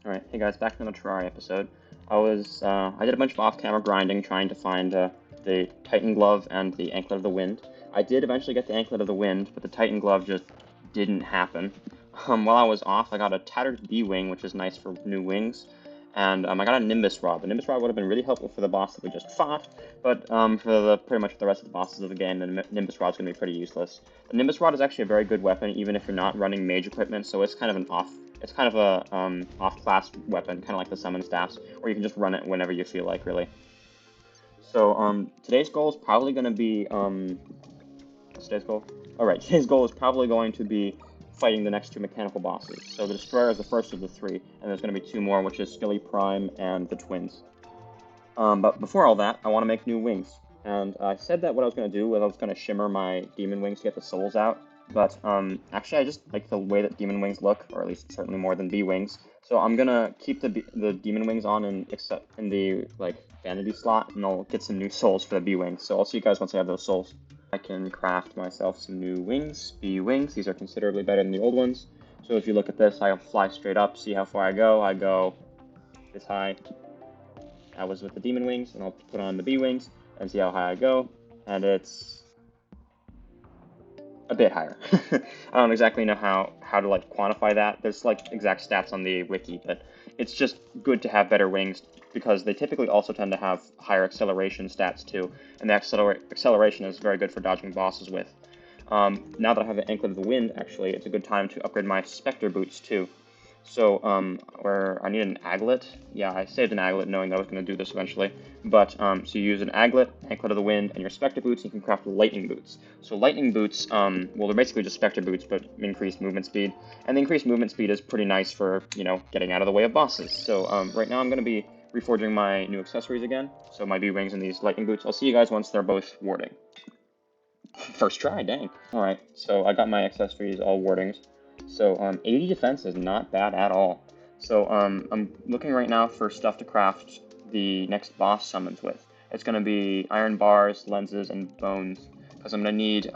Alright, hey guys, back in the Terraria episode. I did a bunch of off-camera grinding trying to find the Titan Glove and the Anklet of the Wind. I did eventually get the Anklet of the Wind, but the Titan Glove just didn't happen. While I was off, I got a Tattered Bee-Wing, which is nice for new wings, and I got a Nimbus Rod. The Nimbus Rod would have been really helpful for the boss that we just fought, but pretty much for the rest of the bosses of the game, the Nimbus Rod's going to be pretty useless. The Nimbus Rod is actually a very good weapon, even if you're not running mage equipment, so it's kind of an off-class weapon, kind of like the summon staffs, or you can just run it whenever you feel like, really. So today's goal is probably going to be what's today's goal? All right, today's goal is probably going to be fighting the next two mechanical bosses. So the Destroyer is the first of the three, and there's going to be two more, which is Skele Prime and the Twins. But before all that, I want to make new wings. And I said that what I was going to do was I was going to shimmer my demon wings to get the souls out. But actually, I just like the way that demon wings look, or at least certainly more than bee wings. So I'm gonna keep the demon wings on in the like vanity slot, and I'll get some new souls for the bee wings. So I'll see you guys once I have those souls. I can craft myself some new wings, bee wings. These are considerably better than the old ones. So if you look at this, I'll fly straight up. See how far I go? I go this high. I was with the demon wings, and I'll put on the bee wings and see how high I go. And it's a bit higher. I don't exactly know how to like quantify that. There's like exact stats on the wiki, but it's just good to have better wings because they typically also tend to have higher acceleration stats too, and the acceleration is very good for dodging bosses with. Now that I have the Anklet of the Wind, actually, it's a good time to upgrade my Spectre boots too. So, where I need an aglet. Yeah, I saved an aglet knowing that I was going to do this eventually. But, so you use an aglet, Anklet of the Wind, and your Spectre boots, and you can craft lightning boots. So lightning boots, well, they're basically just Spectre boots, but increased movement speed. And the increased movement speed is pretty nice for, you know, getting out of the way of bosses. So, right now I'm going to be reforging my new accessories again. So my B-Wings and these lightning boots. I'll see you guys once they're both warding. First try, dang. Alright, so I got my accessories all wardings. So 80 defense is not bad at all. So I'm looking right now for stuff to craft the next boss summons with. It's going to be iron bars, lenses, and bones. Because I'm going to need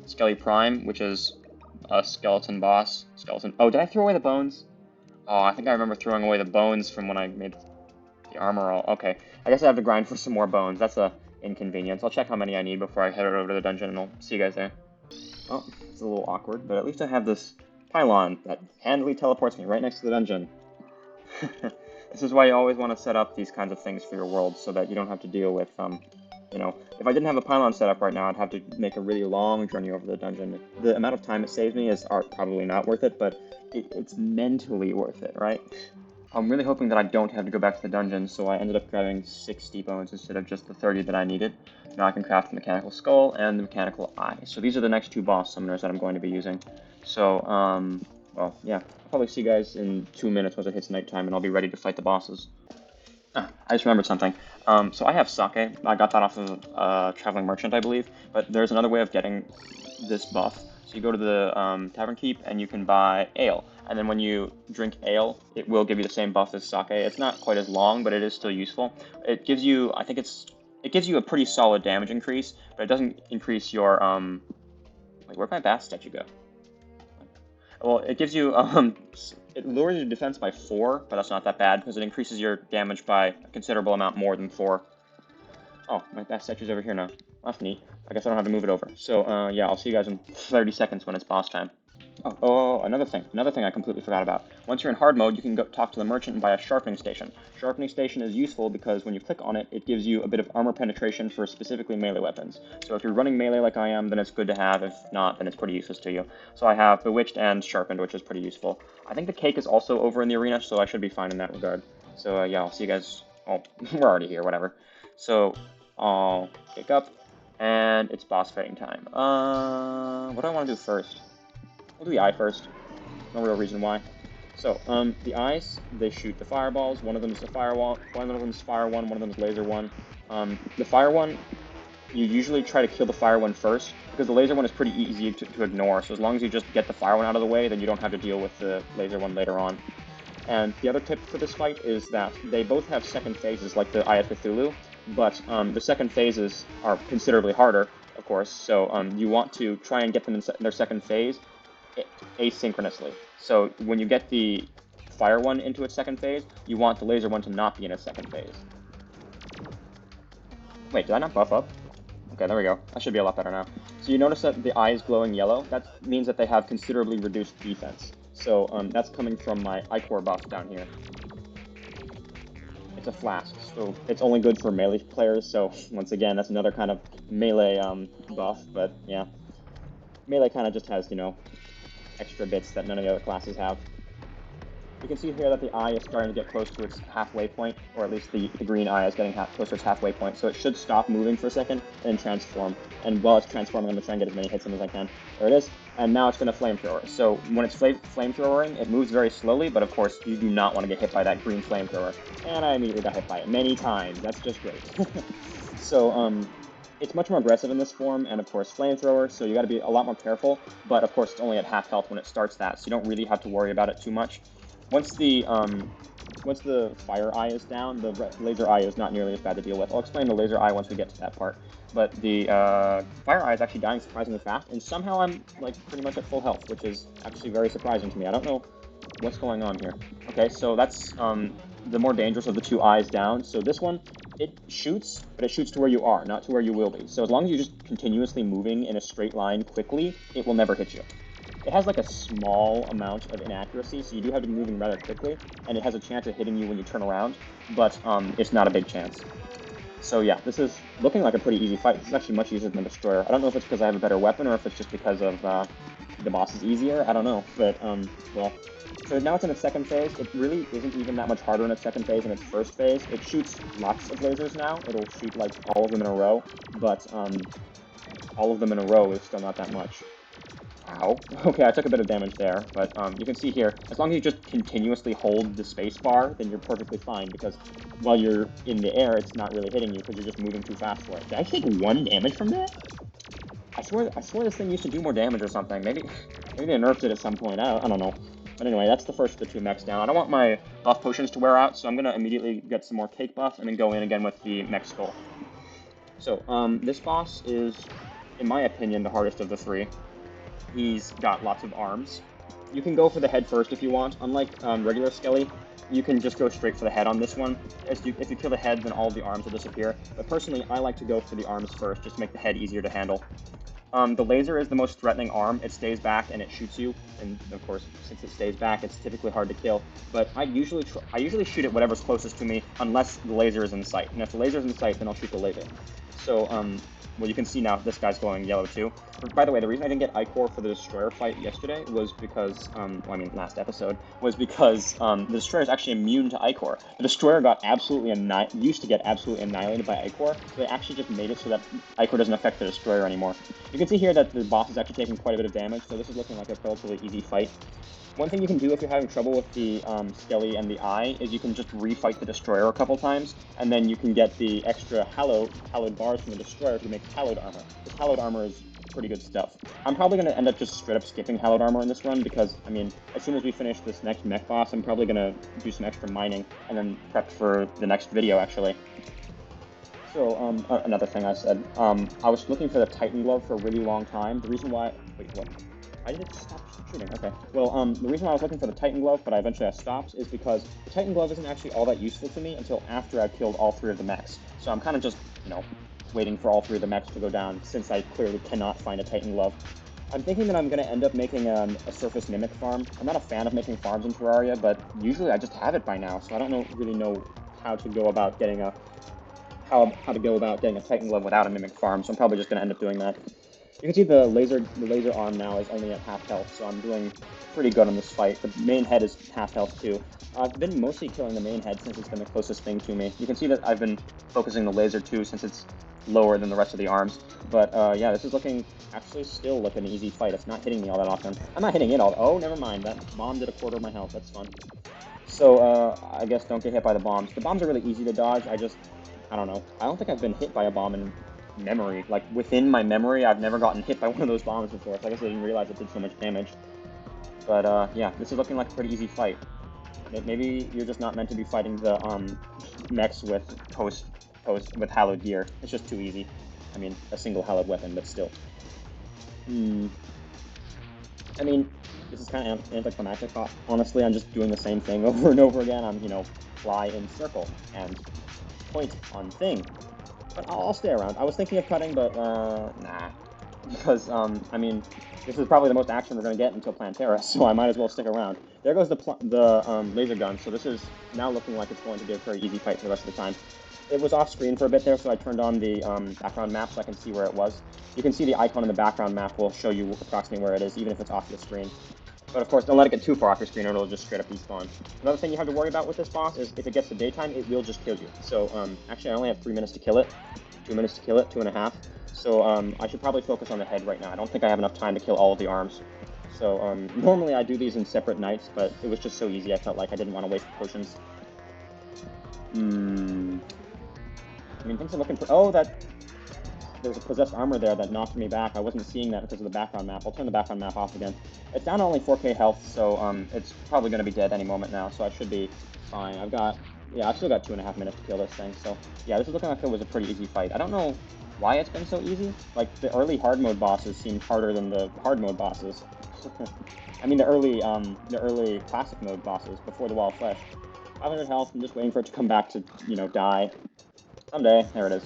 Skele Prime, which is a skeleton boss. Oh, did I throw away the bones? Oh, I think I remember throwing away the bones from when I made the armor all. Okay, I guess I have to grind for some more bones. That's a inconvenience. I'll check how many I need before I head over to the dungeon, and I'll see you guys there. Oh, it's a little awkward, but at least I have this pylon that handily teleports me right next to the dungeon. This is why you always want to set up these kinds of things for your world, so that you don't have to deal with, you know, if I didn't have a pylon set up right now, I'd have to make a really long journey over the dungeon. The amount of time it saves me is probably not worth it, but it's mentally worth it, right? I'm really hoping that I don't have to go back to the dungeon, so I ended up grabbing 60 bones instead of just the 30 that I needed. Now I can craft the mechanical skull and the mechanical eye. So these are the next two boss summoners that I'm going to be using. So, well, yeah, I'll probably see you guys in 2 minutes once it hits nighttime, and I'll be ready to fight the bosses. I just remembered something. So I have sake. I got that off of Traveling Merchant, I believe. But there's another way of getting this buff. So you go to the Tavern Keep, and you can buy ale. And then when you drink ale, it will give you the same buff as sake. It's not quite as long, but it is still useful. It gives you, I think it gives you a pretty solid damage increase, but it doesn't increase your, wait, where'd my bath statue go? Well, it gives you, it lowers your defense by 4, but that's not that bad, because it increases your damage by a considerable amount more than 4. Oh, my bath statue's over here now. That's neat. I guess I don't have to move it over. So, yeah, I'll see you guys in 30 seconds when it's boss time. Oh, another thing I completely forgot about. Once you're in hard mode, you can go talk to the merchant and buy a sharpening station. Sharpening station is useful because when you click on it, it gives you a bit of armor penetration for specifically melee weapons. So if you're running melee like I am, then it's good to have. If not, then it's pretty useless to you. So I have Bewitched and Sharpened, which is pretty useful. I think the cake is also over in the arena, so I should be fine in that regard. So yeah, I'll see you guys. Oh, we're already here, whatever. So I'll pick up, and it's boss fighting time. What do I want to do first? We'll do the eye first. No real reason why. So, the eyes, they shoot the fireballs. One of them is a firewall. One of them is fire one of them is laser one. The fire one, you usually try to kill the fire one first, because the laser one is pretty easy to ignore. So as long as you just get the fire one out of the way, then you don't have to deal with the laser one later on. And the other tip for this fight is that they both have second phases, like the Eye of Cthulhu, but the second phases are considerably harder, of course. So you want to try and get them in their second phase asynchronously. So when you get the fire one into its second phase, you want the laser one to not be in its second phase. Wait, did I not buff up? Okay, there we go. That should be a lot better now. So you notice that the eye is glowing yellow. That means that they have considerably reduced defense. So that's coming from my Ichor buff down here. It's a flask, so it's only good for melee players. So once again, that's another kind of melee buff. But yeah, melee kind of just has, you know, extra bits that none of the other classes have. You can see here that the eye is starting to get close to its halfway point, or at least the green eye is getting close to its halfway point, so it should stop moving for a second and transform. And while it's transforming, I'm going to try and get as many hits in as I can. There it is. And now it's going to flamethrower. So when it's flamethrowering, it moves very slowly, but of course you do not want to get hit by that green flamethrower. And I immediately got hit by it many times. That's just great. So it's much more aggressive in this form, and of course flamethrower, so you got to be a lot more careful. But of course it's only at half health when it starts that, so you don't really have to worry about it too much. Once the fire eye is down, the laser eye is not nearly as bad to deal with. I'll explain the laser eye once we get to that part. But the fire eye is actually dying surprisingly fast, and somehow I'm like pretty much at full health, which is actually very surprising to me. I don't know what's going on here. Okay, so that's the more dangerous of the two eyes down. So this one, it shoots, but it shoots to where you are, not to where you will be. So as long as you're just continuously moving in a straight line quickly, it will never hit you. It has like a small amount of inaccuracy, so you do have to be moving rather quickly, and it has a chance of hitting you when you turn around, but it's not a big chance. So yeah, this is looking like a pretty easy fight. This is actually much easier than the Destroyer. I don't know if it's because I have a better weapon or if it's just because of the boss is easier. I don't know, but well. So now it's in its second phase. It really isn't even that much harder in its second phase than its first phase. It shoots lots of lasers now. It'll shoot like all of them in a row, but all of them in a row is still not that much. Ow. Okay, I took a bit of damage there, but you can see here, as long as you just continuously hold the space bar, then you're perfectly fine, because while you're in the air, it's not really hitting you, because you're just moving too fast for it. Did I take 1 damage from that? I swear this thing used to do more damage or something. Maybe they nerfed it at some point. I don't know. But anyway, that's the first of the 2 mechs down. I don't want my buff potions to wear out, so I'm going to immediately get some more cake buff, and then go in again with the mech skull. So, this boss is, in my opinion, the hardest of the 3. He's got lots of arms. You can go for the head first if you want. Unlike regular skele, you can just go straight for the head on this one. If you kill the head, then all the arms will disappear. But personally, I like to go for the arms first, just to make the head easier to handle. The laser is the most threatening arm. It stays back and it shoots you, and of course, since it stays back, it's typically hard to kill. But I usually shoot at whatever's closest to me, unless the laser is in sight. And if the laser is in sight, then I'll shoot the laser. So, well, you can see now this guy's glowing yellow too. By the way, the reason I didn't get Ichor for the Destroyer fight yesterday was because, well, I mean, last episode, was because the Destroyer is actually immune to Ichor. The Destroyer got used to get absolutely annihilated by Ichor, so they actually just made it so that Ichor doesn't affect the Destroyer anymore. You can see here that the boss is actually taking quite a bit of damage, so this is looking like a relatively easy fight. One thing you can do if you're having trouble with the skele and the eye is you can just refight the Destroyer a couple times, and then you can get the extra hallowed bars from the Destroyer to make hallowed armor. This hallowed armor is pretty good stuff. I'm probably going to end up just straight up skipping hallowed armor in this run because, I mean, as soon as we finish this next mech boss, I'm probably going to do some extra mining and then prep for the next video, actually. So, another thing I said, I was looking for the Titan Glove for a really long time. The reason why... Wait, what? Why did it stop shooting? Okay. Well, the reason why I was looking for the Titan Glove, but I eventually stopped, is because the Titan Glove isn't actually all that useful to me until after I've killed all 3 of the mechs. So I'm kind of just, you know, waiting for all 3 of the mechs to go down, since I clearly cannot find a Titan Glove. I'm thinking that I'm going to end up making a surface mimic farm. I'm not a fan of making farms in Terraria, but usually I just have it by now, so I don't really know how to go about getting a Titan Glove without a mimic farm, so I'm probably just going to end up doing that. You can see the laser arm now is only at half health, so I'm doing pretty good on this fight. The main head is half health too. I've been mostly killing the main head since it's been the closest thing to me. You can see that I've been focusing the laser too since it's lower than the rest of the arms. But yeah, this is looking actually still like an easy fight. It's not hitting me all that often. I'm not hitting it all. Oh, never mind. That bomb did a quarter of my health. That's fun. So I guess don't get hit by the bombs. The bombs are really easy to dodge. I don't know. I don't think I've been hit by a bomb in memory. Like, within my memory, I've never gotten hit by one of those bombs before, so I guess I didn't realize it did so much damage. But, yeah, this is looking like a pretty easy fight. Maybe you're just not meant to be fighting the, mechs with with hallowed gear. It's just too easy. I mean, a single hallowed weapon, but still. I mean, This is kind of anticlimactic. Honestly, I'm just doing the same thing over and over again. I'm, you know, fly in circle and point on thing. But I'll stay around. I was thinking of cutting, but, nah. Because, I mean, this is probably the most action we're going to get until Plantera, so I might as well stick around. There goes the laser gun, so this is now looking like it's going to be a very easy fight for the rest of the time. It was off screen for a bit there, so I turned on the background map so I can see where it was. You can see the icon in the background map will show you approximately where it is, even if it's off your screen. But of course, don't let it get too far off your screen or it'll just straight up despawn. Another thing you have to worry about with this boss is if it gets to daytime, it will just kill you. So, actually I only have 3 minutes to kill it. 2 minutes to kill it, 2.5. So, I should probably focus on the head right now. I don't think I have enough time to kill all of the arms. So, normally I do these in separate nights, but it was just so easy I felt like I didn't want to waste potions. I mean, things are looking oh, there's a possessed armor there that knocked me back. I wasn't seeing that because of the background map. I'll turn the background map off again. It's down to only 4k health, so, it's probably going to be dead any moment now, so I should be fine. I've still got 2.5 minutes to kill this thing, so, yeah, this is looking like it was a pretty easy fight. I don't know why it's been so easy. Like, the early hard mode bosses seemed harder than the hard mode bosses. I mean, the early classic mode bosses before the Wall of Flesh. 500 health, I'm just waiting for it to come back to, you know, die. Someday. There it is.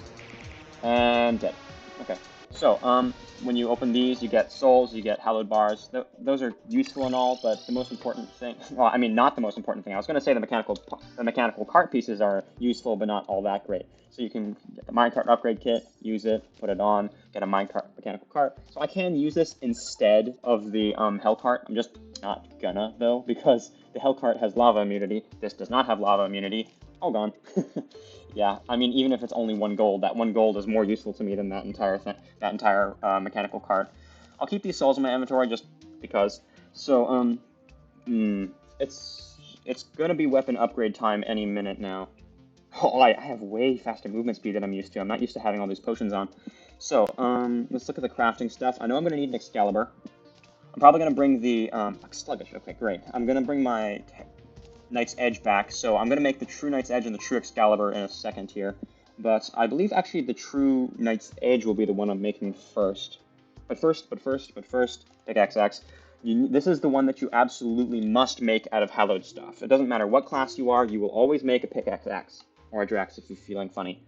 And dead. Okay. So, when you open these, you get souls, you get hallowed bars. Those are useful and all, but the most important thing, well, I mean, not the most important thing. I was going to say the mechanical cart pieces are useful, but not all that great. So you can get the minecart upgrade kit, use it, put it on, get a minecart mechanical cart. So I can use this instead of the hell cart. I'm just not gonna, though, because the hell cart has lava immunity. This does not have lava immunity. All gone. Yeah, I mean, even if it's only 1 gold, that 1 gold is more useful to me than that entire mechanical cart. I'll keep these souls in my inventory just because. So, it's gonna be weapon upgrade time any minute now. Oh, I have way faster movement speed than I'm used to. I'm not used to having all these potions on. So, let's look at the crafting stuff. I know I'm gonna need an Excalibur. I'm probably gonna bring the, Sluggish, okay, great. I'm gonna bring my Knight's Edge back, so I'm going to make the True Knight's Edge and the True Excalibur in a second here. But I believe actually the True Knight's Edge will be the one I'm making first. But first, Pickaxe Axe. This is the one that you absolutely must make out of hallowed stuff. It doesn't matter what class you are, you will always make a Pickaxe Axe. Or a Drax if you're feeling funny.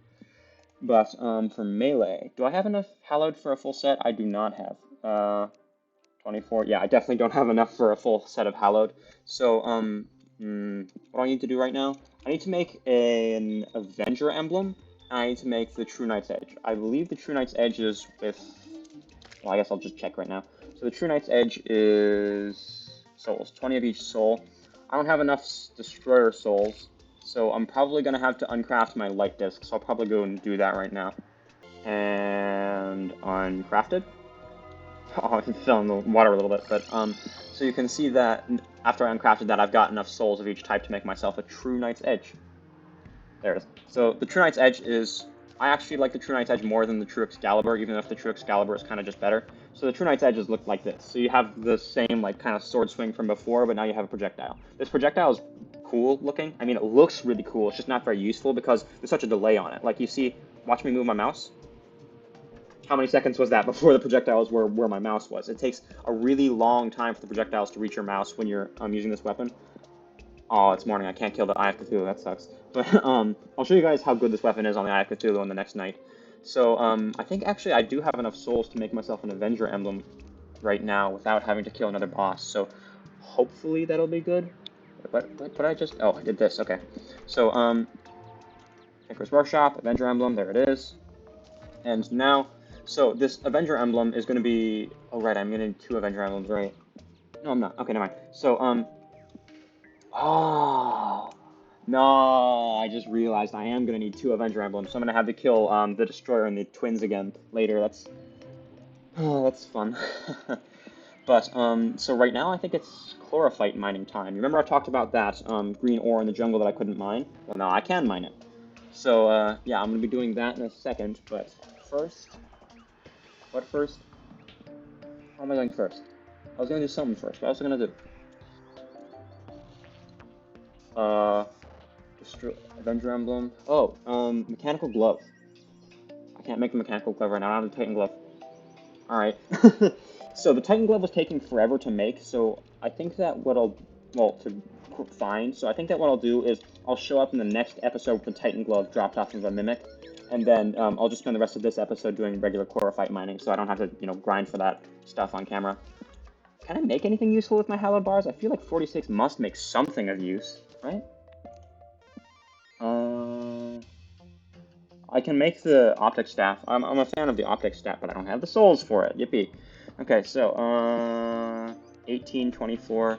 But, for melee, do I have enough hallowed for a full set? I do not have. 24, yeah, I definitely don't have enough for a full set of hallowed. So, what do I need to do right now? I need to make an Avenger emblem, and I need to make the True Knight's Edge. I believe the True Knight's Edge is with... Well, I guess I'll just check right now. So the True Knight's Edge is souls, 20 of each soul. I don't have enough Destroyer souls, so I'm probably going to have to uncraft my light disc, so I'll probably go and do that right now. And uncrafted. Oh, I fell in the water a little bit, but, so you can see that after I uncrafted that, I've got enough souls of each type to make myself a True Knight's Edge. There it is. So, the True Knight's Edge is... I actually like the True Knight's Edge more than the True Excalibur, even if the True Excalibur is kind of just better. So the True Knight's Edges look like this. So you have the same, like, kind of sword swing from before, but now you have a projectile. This projectile is cool looking. I mean, it looks really cool. It's just not very useful because there's such a delay on it. Like, you see... Watch me move my mouse. How many seconds was that before the projectiles were where my mouse was? It takes a really long time for the projectiles to reach your mouse when you're using this weapon. Oh, it's morning. I can't kill the Eye of Cthulhu. That sucks. But I'll show you guys how good this weapon is on the Eye of Cthulhu on the next night. So I think actually I do have enough souls to make myself an Avenger emblem right now without having to kill another boss. So hopefully that'll be good. What I just... Oh, I did this. Okay. So Tinker's Workshop, Avenger emblem. There it is. And now... So, this Avenger emblem is going to be... Oh, right, I'm going to need 2 Avenger emblems, right? No, I'm not. Okay, never mind. So, Oh! No, I just realized I am going to need 2 Avenger emblems, so I'm going to have to kill, the Destroyer and the Twins again later. That's... Oh, that's fun. But, so right now I think it's Chlorophyte mining time. Remember I talked about that, green ore in the jungle that I couldn't mine? Well, now I can mine it. So, yeah, I'm going to be doing that in a second, but first... What first? How am I going first? I was going to do something first. What else was I going to do? Avenger Emblem. Oh, Mechanical Glove. I can't make a Mechanical Glove right now. I don't have the Titan Glove. Alright. So, the Titan Glove was taking forever to make, so I think that what I'll, well, to find, so I think that what I'll do is I'll show up in the next episode with the Titan Glove dropped off of a Mimic, and then I'll just spend the rest of this episode doing regular chlorophyte mining, so I don't have to, grind for that stuff on camera. Can I make anything useful with my hallowed bars? I feel like 46 must make something of use, right? I can make the optic staff. I'm a fan of the optic staff, but I don't have the souls for it. Yippee. Okay, so 18, 24,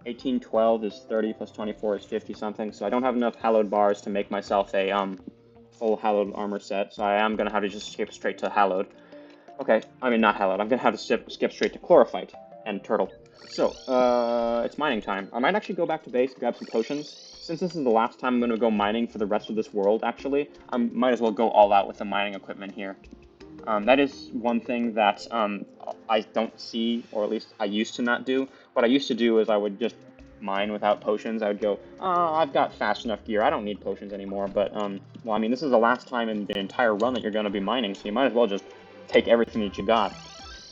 18, 12 is 30 plus 24 is 50 something. So I don't have enough hallowed bars to make myself a full hallowed armor set. So I am gonna have to just skip straight to hallowed. Okay, I mean not hallowed. I'm gonna have to skip straight to chlorophyte and turtle. So it's mining time. I might actually go back to base, grab some potions. Since this is the last time I'm going to go mining for the rest of this world, actually, I might as well go all out with the mining equipment here. That is one thing that I don't see, or at least I used to not do. What I used to do is I would just mine without potions. I would go, oh, I've got fast enough gear, I don't need potions anymore. But, well, I mean, this is the last time in the entire run that you're going to be mining, so you might as well just take everything that you got.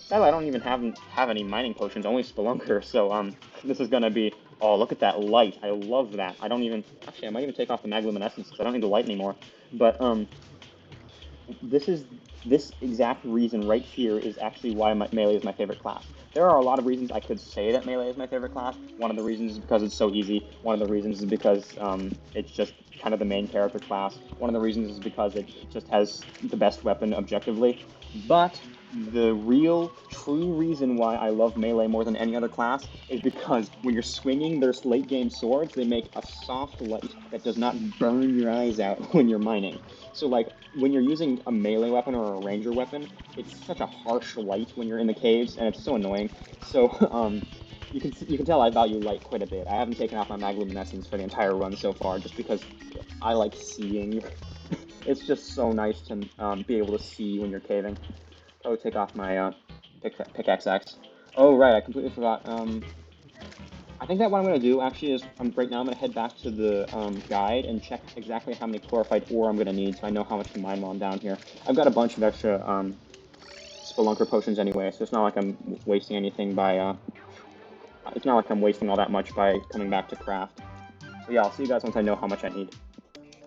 Sadly, I don't even have any mining potions, only Spelunker, so this is going to be... Oh, look at that light. I love that. I don't even... Actually, I might even take off the Magluminescence because I don't need the light anymore. But, this exact reason right here is actually why Melee is my favorite class. There are a lot of reasons I could say that Melee is my favorite class. One of the reasons is because it's so easy. One of the reasons is because it's just kind of the main character class. One of the reasons is because it just has the best weapon objectively. But the real, true reason why I love Melee more than any other class is because when you're swinging their late-game swords, they make a soft light that does not burn your eyes out when you're mining. So, like, when you're using a melee weapon or a ranger weapon, it's such a harsh light when you're in the caves, and it's so annoying. So, you can tell I value light quite a bit. I haven't taken off my Magluminescence for the entire run so far, just because I like seeing. It's just so nice to be able to see when you're caving. Oh, take off my pickaxe axe. Oh, right, I completely forgot. I think that what I'm going to do, actually, is right now I'm going to head back to the guide and check exactly how many chlorophyte ore I'm going to need so I know how much to mine while I'm down here. I've got a bunch of extra Spelunker potions anyway, so it's not like I'm wasting anything by... it's not like I'm wasting all that much by coming back to craft. So yeah, I'll see you guys once I know how much I need.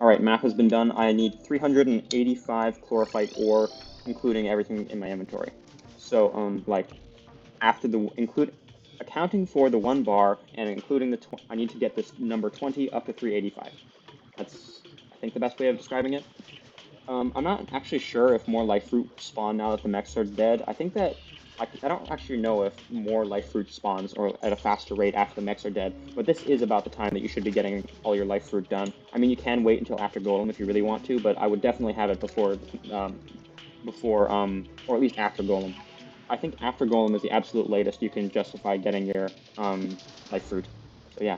Alright, math has been done. I need 385 chlorophyte ore, including everything in my inventory. So, like, after the... accounting for the 1 bar and including the... I need to get this number 20 up to 385. That's, I think, the best way of describing it. I'm not actually sure if more life fruit spawn now that the mechs are dead. I think that... I don't actually know if more life fruit spawns or at a faster rate after the mechs are dead, but this is about the time that you should be getting all your life fruit done. I mean, you can wait until after Golem if you really want to, but I would definitely have it before, or at least after Golem. I think after Golem is the absolute latest you can justify getting your life fruit. So yeah.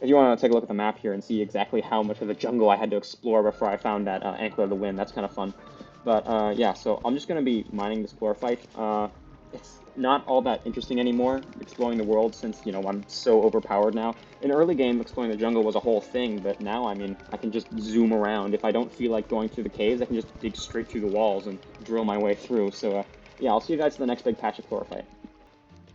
If you want to take a look at the map here and see exactly how much of the jungle I had to explore before I found that Anklet of the Wind, that's kind of fun. But yeah, so I'm just going to be mining this chlorophyte. It's not all that interesting anymore, exploring the world, since, you know, I'm so overpowered now. In early game, exploring the jungle was a whole thing, but now, I mean, I can just zoom around. If I don't feel like going through the caves, I can just dig straight through the walls and drill my way through. So yeah, I'll see you guys in the next big patch of chlorophyte.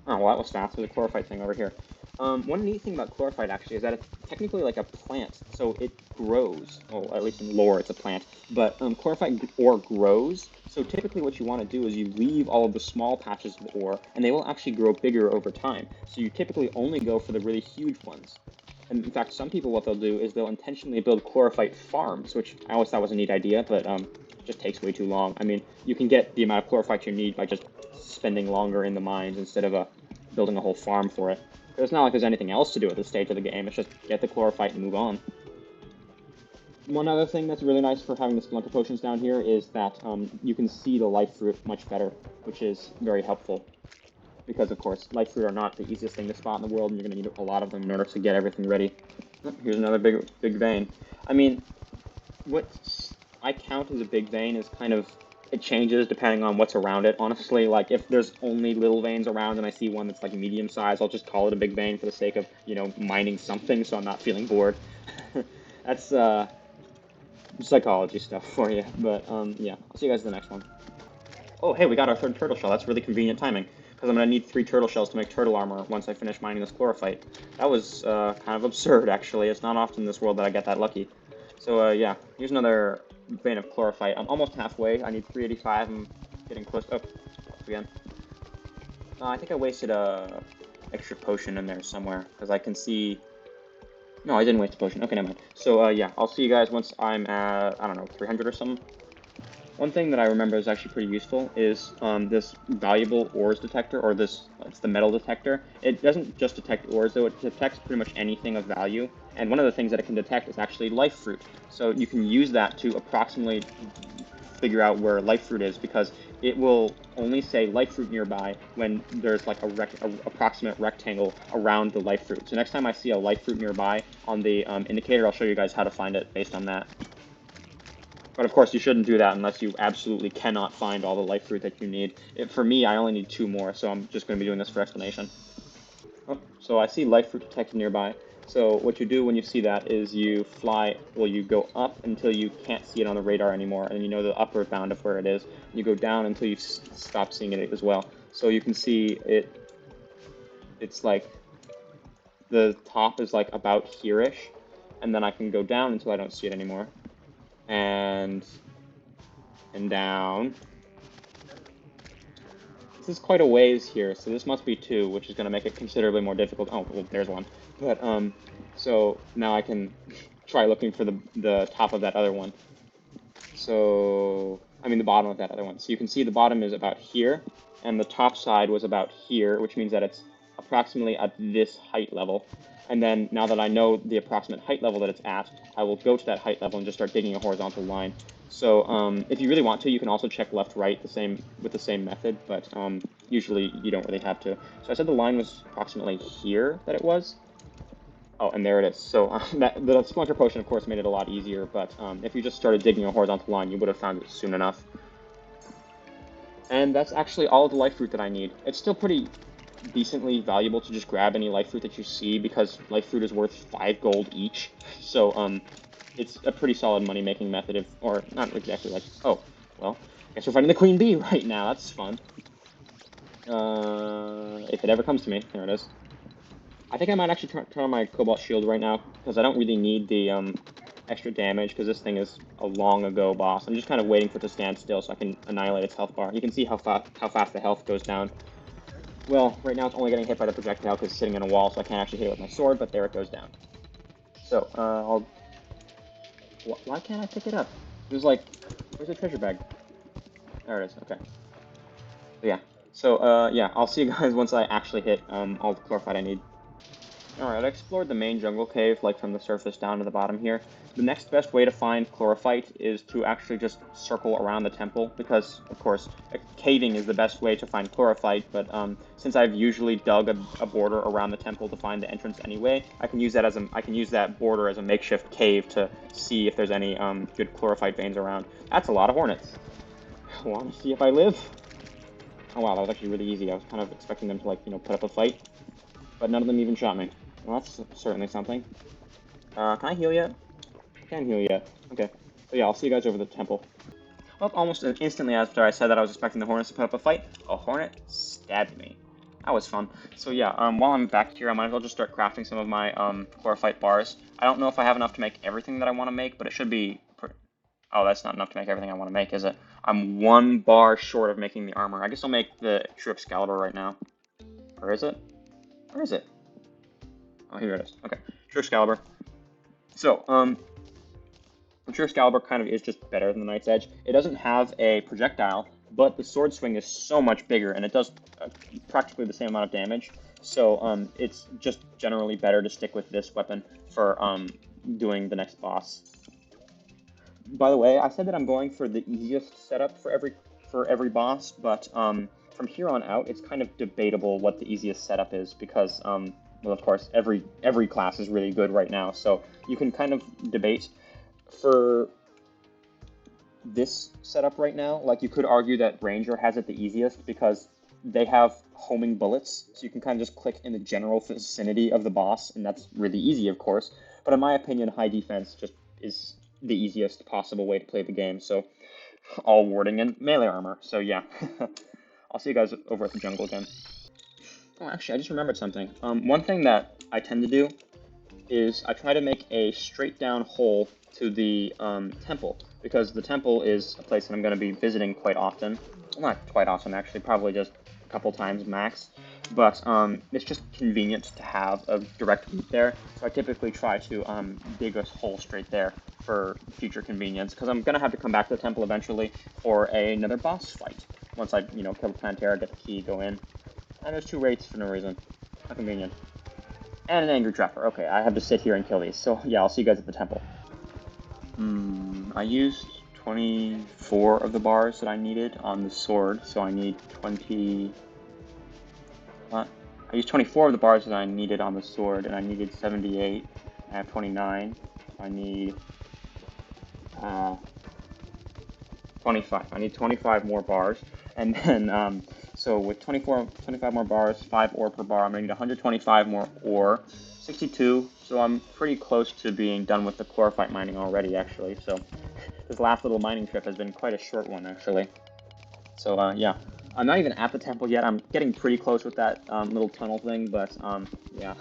Oh, well, that was fast. There's a chlorophyte thing over here. One neat thing about chlorophyte, actually, is that it's technically like a plant, so it grows. Well, at least in lore, it's a plant. But chlorophyte ore grows, so typically what you want to do is you leave all of the small patches of ore, and they will actually grow bigger over time. So you typically only go for the really huge ones. And in fact, some people, what they'll do is they'll intentionally build chlorophyte farms, which I always thought was a neat idea, but it just takes way too long. I mean, you can get the amount of chlorophyte you need by just spending longer in the mines instead of building a whole farm for it. But it's not like there's anything else to do at this stage of the game, it's just get the chlorophyte and move on. One other thing that's really nice for having the Spelunker potions down here is that you can see the life fruit much better, which is very helpful. Because, of course, life fruit are not the easiest thing to spot in the world, and you're going to need a lot of them in order to get everything ready. Oh, here's another big vein. I mean, what I count as a big vein is kind of... It changes depending on what's around it, honestly. Like, if there's only little veins around and I see one that's, like, medium size, I'll just call it a big vein for the sake of, you know, mining something so I'm not feeling bored. That's, psychology stuff for you. But, yeah. I'll see you guys in the next one. Oh, hey, we got our third turtle shell. That's really convenient timing. Because because I'm going to need 3 turtle shells to make turtle armor once I finish mining this chlorophyte. That was kind of absurd, actually. It's not often in this world that I get that lucky. So yeah, here's another vein of chlorophyte. I'm almost halfway. I need 385. I'm getting close. Oh, again. I think I wasted a extra potion in there somewhere, because I can see... No, I didn't waste a potion. Okay, never mind. So yeah, I'll see you guys once I'm at, I don't know, 300 or something. One thing that I remember is actually pretty useful is this valuable ores detector, or it's the metal detector. It doesn't just detect ores, though. It detects pretty much anything of value. And one of the things that it can detect is actually life fruit. So you can use that to approximately figure out where life fruit is, because it will only say life fruit nearby when there's like a approximate rectangle around the life fruit. So next time I see a life fruit nearby on the indicator, I'll show you guys how to find it based on that. But of course, you shouldn't do that unless you absolutely cannot find all the life fruit that you need. For me, I only need 2 more, so I'm just going to be doing this for explanation. Oh, so I see life fruit detected nearby. So what you do when you see that is you fly, well, you go up until you can't see it on the radar anymore, and you know the upper bound of where it is. You go down until you stop seeing it as well. So you can see it's like the top is like about here-ish, and then I can go down until I don't see it anymore. And down. This is quite a ways here, so this must be 2, which is going to make it considerably more difficult. Oh, well, there's 1. But, so now I can try looking for the top of that other one. So, I mean the bottom of that other one. So you can see the bottom is about here, and the top side was about here, which means that it's approximately at this height level. And then, now that I know the approximate height level that it's at, I will go to that height level and just start digging a horizontal line. So, if you really want to, you can also check left-right with the same method, but usually you don't really have to. So I said the line was approximately here that it was. Oh, and there it is. So the splinter potion, of course, made it a lot easier, but if you just started digging a horizontal line, you would have found it soon enough. And that's actually all of the life fruit that I need. It's still pretty decently valuable to just grab any life fruit that you see, because life fruit is worth 5 gold each. So it's a pretty solid money-making method, or not exactly like, oh, well, I guess we're fighting the queen bee right now. That's fun. If it ever comes to me. There it is. I think I might actually turn on my cobalt shield right now, because I don't really need the extra damage, because this thing is a long-ago boss. I'm just kind of waiting for it to stand still so I can annihilate its health bar. You can see how fast the health goes down. Well, right now it's only getting hit by the projectile because it's sitting in a wall, so I can't actually hit it with my sword, but there it goes down. So, why can't I pick it up? There's like... Where's the treasure bag? There it is, okay. So, yeah. So, yeah, I'll see you guys once I actually hit all the chlorophyte I need. Alright, I explored the main jungle cave, like from the surface down to the bottom here. The next best way to find chlorophyte is to actually just circle around the temple, because, of course, caving is the best way to find chlorophyte, but since I've usually dug a border around the temple to find the entrance anyway, I can use that border as a makeshift cave to see if there's any good chlorophyte veins around. That's a lot of hornets. I want to see if I live. Oh wow, that was actually really easy. I was kind of expecting them to, like, put up a fight, but none of them even shot me. Well, that's certainly something. Can I heal yet? I can't heal yet. Okay. So yeah, I'll see you guys over the temple. Well, almost instantly after I said that I was expecting the hornets to put up a fight, a hornet stabbed me. That was fun. So yeah, while I'm back here, I might as well just start crafting some of my chlorophyte bars. I don't know if I have enough to make everything that I want to make, but it should be... Oh, that's not enough to make everything I want to make, is it? I'm 1 bar short of making the armor. I guess I'll make the true Excalibur right now. Or is it? Where is it? Oh, here it is. Okay, true Excalibur. So, the true Excalibur kind of is just better than the Knight's Edge. It doesn't have a projectile, but the sword swing is so much bigger, and it does practically the same amount of damage. So, it's just generally better to stick with this weapon for doing the next boss. By the way, I said that I'm going for the easiest setup for every boss, but from here on out, it's kind of debatable what the easiest setup is, because well, of course, every class is really good right now, so you can kind of debate. For this setup right now, like, you could argue that Ranger has it the easiest because they have homing bullets, so you can kind of just click in the general vicinity of the boss, and that's really easy, of course. But in my opinion, high defense just is the easiest possible way to play the game, so all warding and melee armor, so yeah. I'll see you guys over at the jungle again. Oh, actually, I just remembered something. One thing that I tend to do is I try to make a straight down hole to the temple, because the temple is a place that I'm going to be visiting quite often. Well, not quite often, actually, probably just a couple times max. But it's just convenient to have a direct route there, so I typically try to dig a hole straight there for future convenience, because I'm going to have to come back to the temple eventually for another boss fight. Once I, kill the Plantera, get the key, go in. And there's 2 wraiths for no reason. How convenient. And an angry trapper. Okay, I have to sit here and kill these. So yeah, I'll see you guys at the temple. I used 24 of the bars that I needed on the sword, so I need 20... What? I used 24 of the bars that I needed on the sword, and I needed 78. I have 29. I need 25. I need 25 more bars, and then so with 25 more bars, 5 ore per bar, I'm gonna need 125 more ore, 62. So I'm pretty close to being done with the chlorophyte mining already, actually. So this last little mining trip has been quite a short one, actually. So yeah, I'm not even at the temple yet. I'm getting pretty close with that little tunnel thing, but yeah.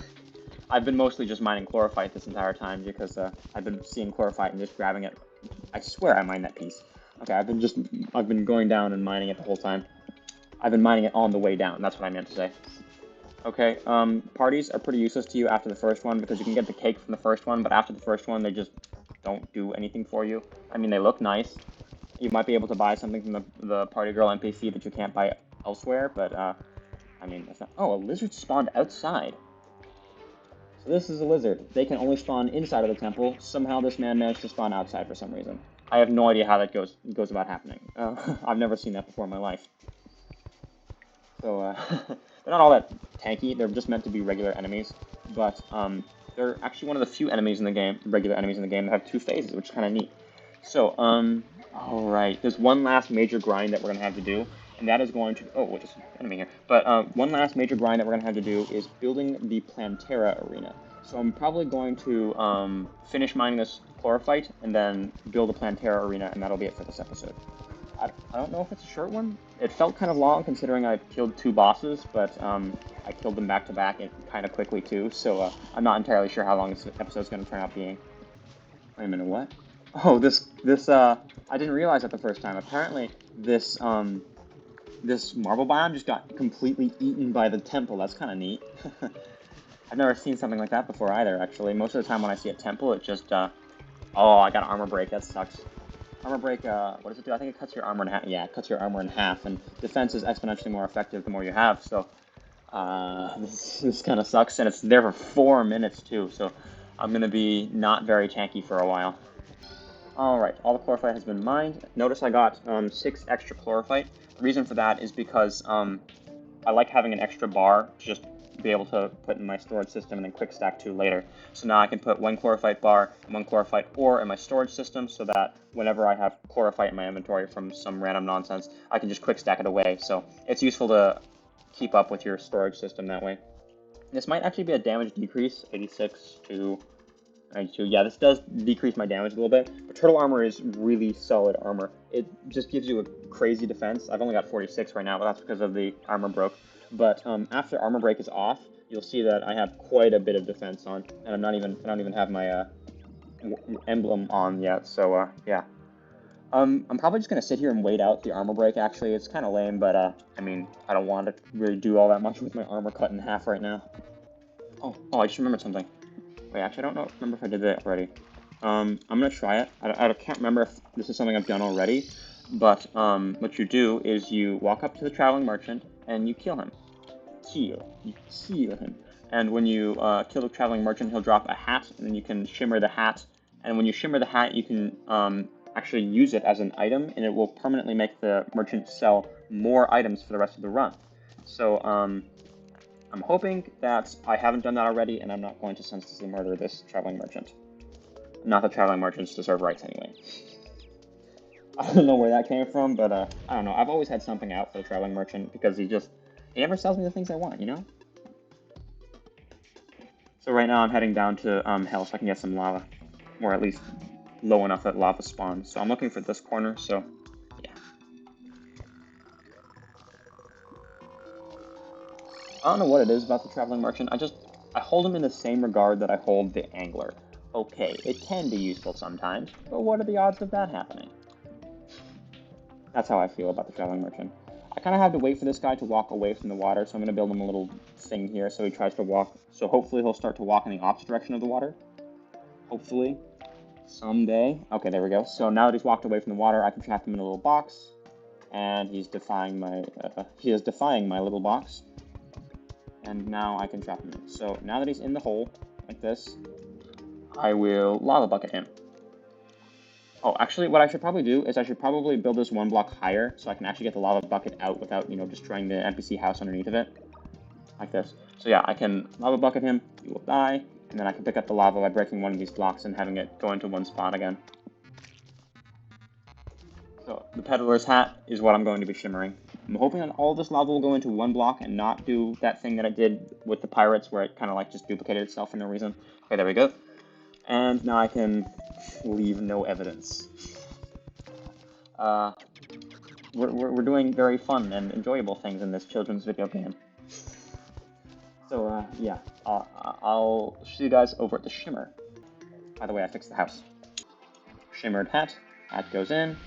I've been mostly just mining chlorophyte this entire time because I've been seeing chlorophyte and just grabbing it. I swear I mined that piece. Okay, I've been going down and mining it the whole time. I've been mining it on the way down. That's what I meant to say. Okay, parties are pretty useless to you after the first one because you can get the cake from the first one, but after the first one, they just don't do anything for you. I mean, they look nice. You might be able to buy something from the party girl NPC that you can't buy elsewhere, but I mean, that's not. Oh, a lizard spawned outside. So this is a lizard. They can only spawn inside of the temple. Somehow this man managed to spawn outside for some reason. I have no idea how that goes about happening. I've never seen that before in my life. So they're not all that tanky. They're just meant to be regular enemies. But they're actually one of the few enemies in the game, regular enemies in the game, that have 2 phases, which is kind of neat. So all right. There's one last major grind that we're gonna have to do, and that is going to which is enemy here. But one last major grind that we're gonna have to do is building the Plantera arena. So I'm probably going to finish mining this chlorophyte and then build a Plantera arena, and that'll be it for this episode. I don't know if it's a short one. It felt kind of long considering I killed 2 bosses, but I killed them back to back and kind of quickly too. So I'm not entirely sure how long this episode's going to turn out being. Wait a minute, what? Oh, this I didn't realize that the first time. Apparently, this marble biome just got completely eaten by the temple. That's kind of neat. I've never seen something like that before either, actually. Most of the time when I see a temple, it just, oh, I got an armor break. That sucks. Armor break, what does it do? I think it cuts your armor in half. Yeah, it cuts your armor in half, and defense is exponentially more effective the more you have, so, this kind of sucks, and it's there for 4 minutes, too, so I'm gonna be not very tanky for a while. Alright, all the chlorophyte has been mined. Notice I got 6 extra chlorophyte. The reason for that is because I like having an extra bar to just be able to put in my storage system and then quick stack 2 later. So now I can put 1 chlorophyte bar and 1 chlorophyte ore in my storage system so that whenever I have chlorophyte in my inventory from some random nonsense, I can just quick stack it away. So it's useful to keep up with your storage system that way. This might actually be a damage decrease, 86 to 92. Yeah, this does decrease my damage a little bit, but turtle armor is really solid armor. It just gives you a crazy defense. I've only got 46 right now, but that's because of the armor broke. But after armor break is off, you'll see that I have quite a bit of defense on, and I don't even have my emblem on yet. So yeah, I'm probably just gonna sit here and wait out the armor break. Actually, it's kind of lame, but I mean, I don't want to really do all that much with my armor cut in half right now. Oh, I just remembered something. Wait, actually, I don't remember if I did that already. I'm gonna try it. I can't remember if this is something I've done already, but what you do is you walk up to the traveling merchant and you kill him. You kill him. And when you kill the traveling merchant, he'll drop a hat, and then you can shimmer the hat. And when you shimmer the hat, you can actually use it as an item, and it will permanently make the merchant sell more items for the rest of the run. So I'm hoping that I haven't done that already, and I'm not going to senselessly murder this traveling merchant. Not that traveling merchants deserve rights anyway. I don't know where that came from, but I don't know. I've always had something out for the traveling merchant because he never sells me the things I want, you know? So right now I'm heading down to hell so I can get some lava. Or at least low enough that lava spawns. So I'm looking for this corner, so yeah. I don't know what it is about the traveling merchant. I hold him in the same regard that I hold the angler. Okay, it can be useful sometimes, but what are the odds of that happening? That's how I feel about the traveling merchant. I kind of have to wait for this guy to walk away from the water, so I'm going to build him a little thing here so he tries to walk. So hopefully he'll start to walk in the opposite direction of the water. Hopefully. Someday. Okay, there we go. So now that he's walked away from the water, I can trap him in a little box. And he's defying my, he is defying my little box. And now I can trap him in. So now that he's in the hole, like this, I will lava bucket him. Oh, actually, what I should probably do is I should probably build this one block higher so I can actually get the lava bucket out without, destroying the NPC house underneath of it. Like this. So yeah, I can lava bucket him, he will die, and then I can pick up the lava by breaking one of these blocks and having it go into one spot again. So the peddler's hat is what I'm going to be shimmering. I'm hoping that all this lava will go into one block and not do that thing that I did with the pirates where it kind of like just duplicated itself for no reason. Okay, there we go. And now I can leave no evidence. We're doing very fun and enjoyable things in this children's video game. So, yeah, I'll see you guys over at the shimmer. By the way, I fixed the house. Shimmered hat goes in,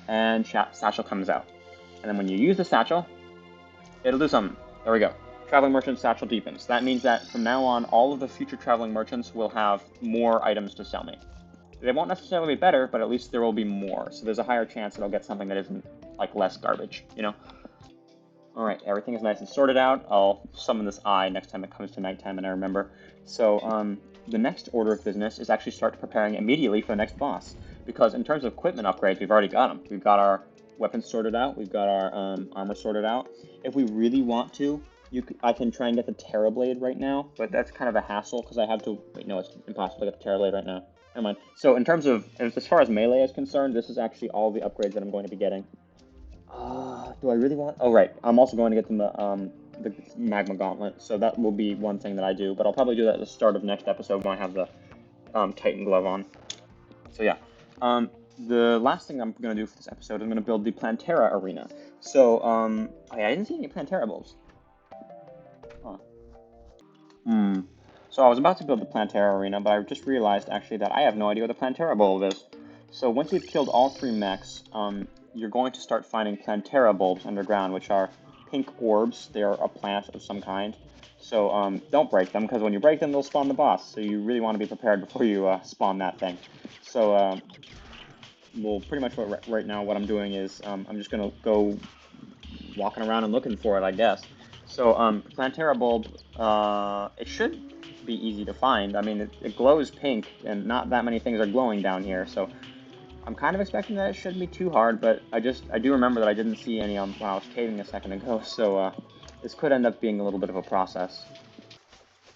and satchel comes out. And then when you use the satchel, it'll do something. There we go. Traveling merchant satchel deepens. That means that from now on, all of the future traveling merchants will have more items to sell me. They won't necessarily be better, but at least there will be more. So there's a higher chance that I'll get something that isn't, like, less garbage, you know? Alright, everything is nice and sorted out. I'll summon this eye next time it comes to nighttime and I remember. So, the next order of business is actually start preparing immediately for the next boss. Because in terms of equipment upgrades, we've already got them. We've got our weapons sorted out. We've got our armor sorted out. If we really want to, I can try and get the Terra Blade right now, but that's kind of a hassle because I have to... Wait, no, it's impossible to get the Terra Blade right now. Never mind. So in terms of, as far as melee is concerned, this is actually all the upgrades that I'm going to be getting. Do I really want... Oh, right. I'm also going to get the Magma Gauntlet, so that will be one thing that I do, but I'll probably do that at the start of next episode when I have the Titan Glove on. So yeah. The last thing I'm going to do for this episode, I'm going to build the Plantera Arena. So, I didn't see any Plantera bulbs. Huh. So I was about to build the Plantera Arena, but I just realized, actually, that I have no idea what the Plantera bulb is. So once you've killed all 3 mechs, you're going to start finding Plantera bulbs underground, which are pink orbs. They are a plant of some kind. So don't break them, because when you break them, they'll spawn the boss. So you really want to be prepared before you spawn that thing. So, well, pretty much right now what I'm doing is I'm just going to go walking around and looking for it, I guess. So, Plantera bulb, it should be easy to find. I mean, it glows pink, and not that many things are glowing down here, so I'm kind of expecting that it shouldn't be too hard, but I do remember that I didn't see any when I was caving a second ago, so this could end up being a little bit of a process.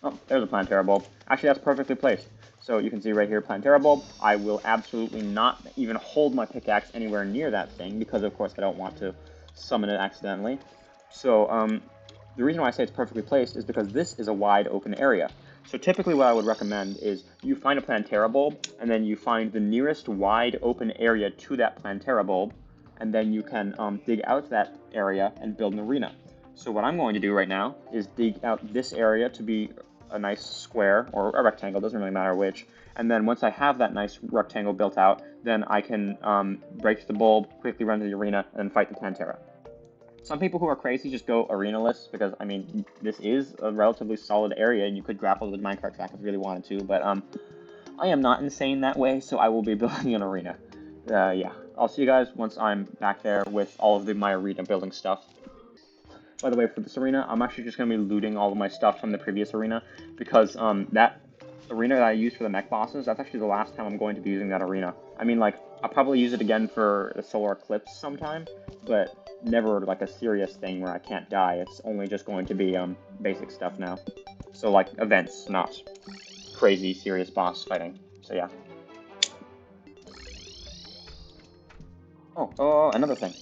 Oh, there's a Plantera bulb. Actually, that's perfectly placed. So you can see right here, Plantera bulb. I will absolutely not even hold my pickaxe anywhere near that thing, because of course I don't want to summon it accidentally. So the reason why I say it's perfectly placed is because this is a wide open area. So typically what I would recommend is you find a Plantera bulb, and then you find the nearest wide open area to that Plantera bulb, and then you can dig out that area and build an arena. So what I'm going to do right now is dig out this area to be a nice square, or a rectangle, doesn't really matter which, and then once I have that nice rectangle built out, then I can break the bulb, quickly run to the arena, and fight the Plantera. Some people who are crazy just go arena-less, because, I mean, this is a relatively solid area, and you could grapple with minecart track if you really wanted to, but I am not insane that way, so I will be building an arena. Yeah, I'll see you guys once I'm back there with all of my arena building stuff. By the way, for this arena, I'm actually just going to be looting all of my stuff from the previous arena, because that arena that I used for the mech bosses, that's actually the last time I'm going to be using that arena. I mean, like, I'll probably use it again for the solar eclipse sometime, but never, like, a serious thing where I can't die. It's only just going to be, basic stuff now. So, like, events, not crazy, serious boss fighting. So, yeah. Oh, another thing.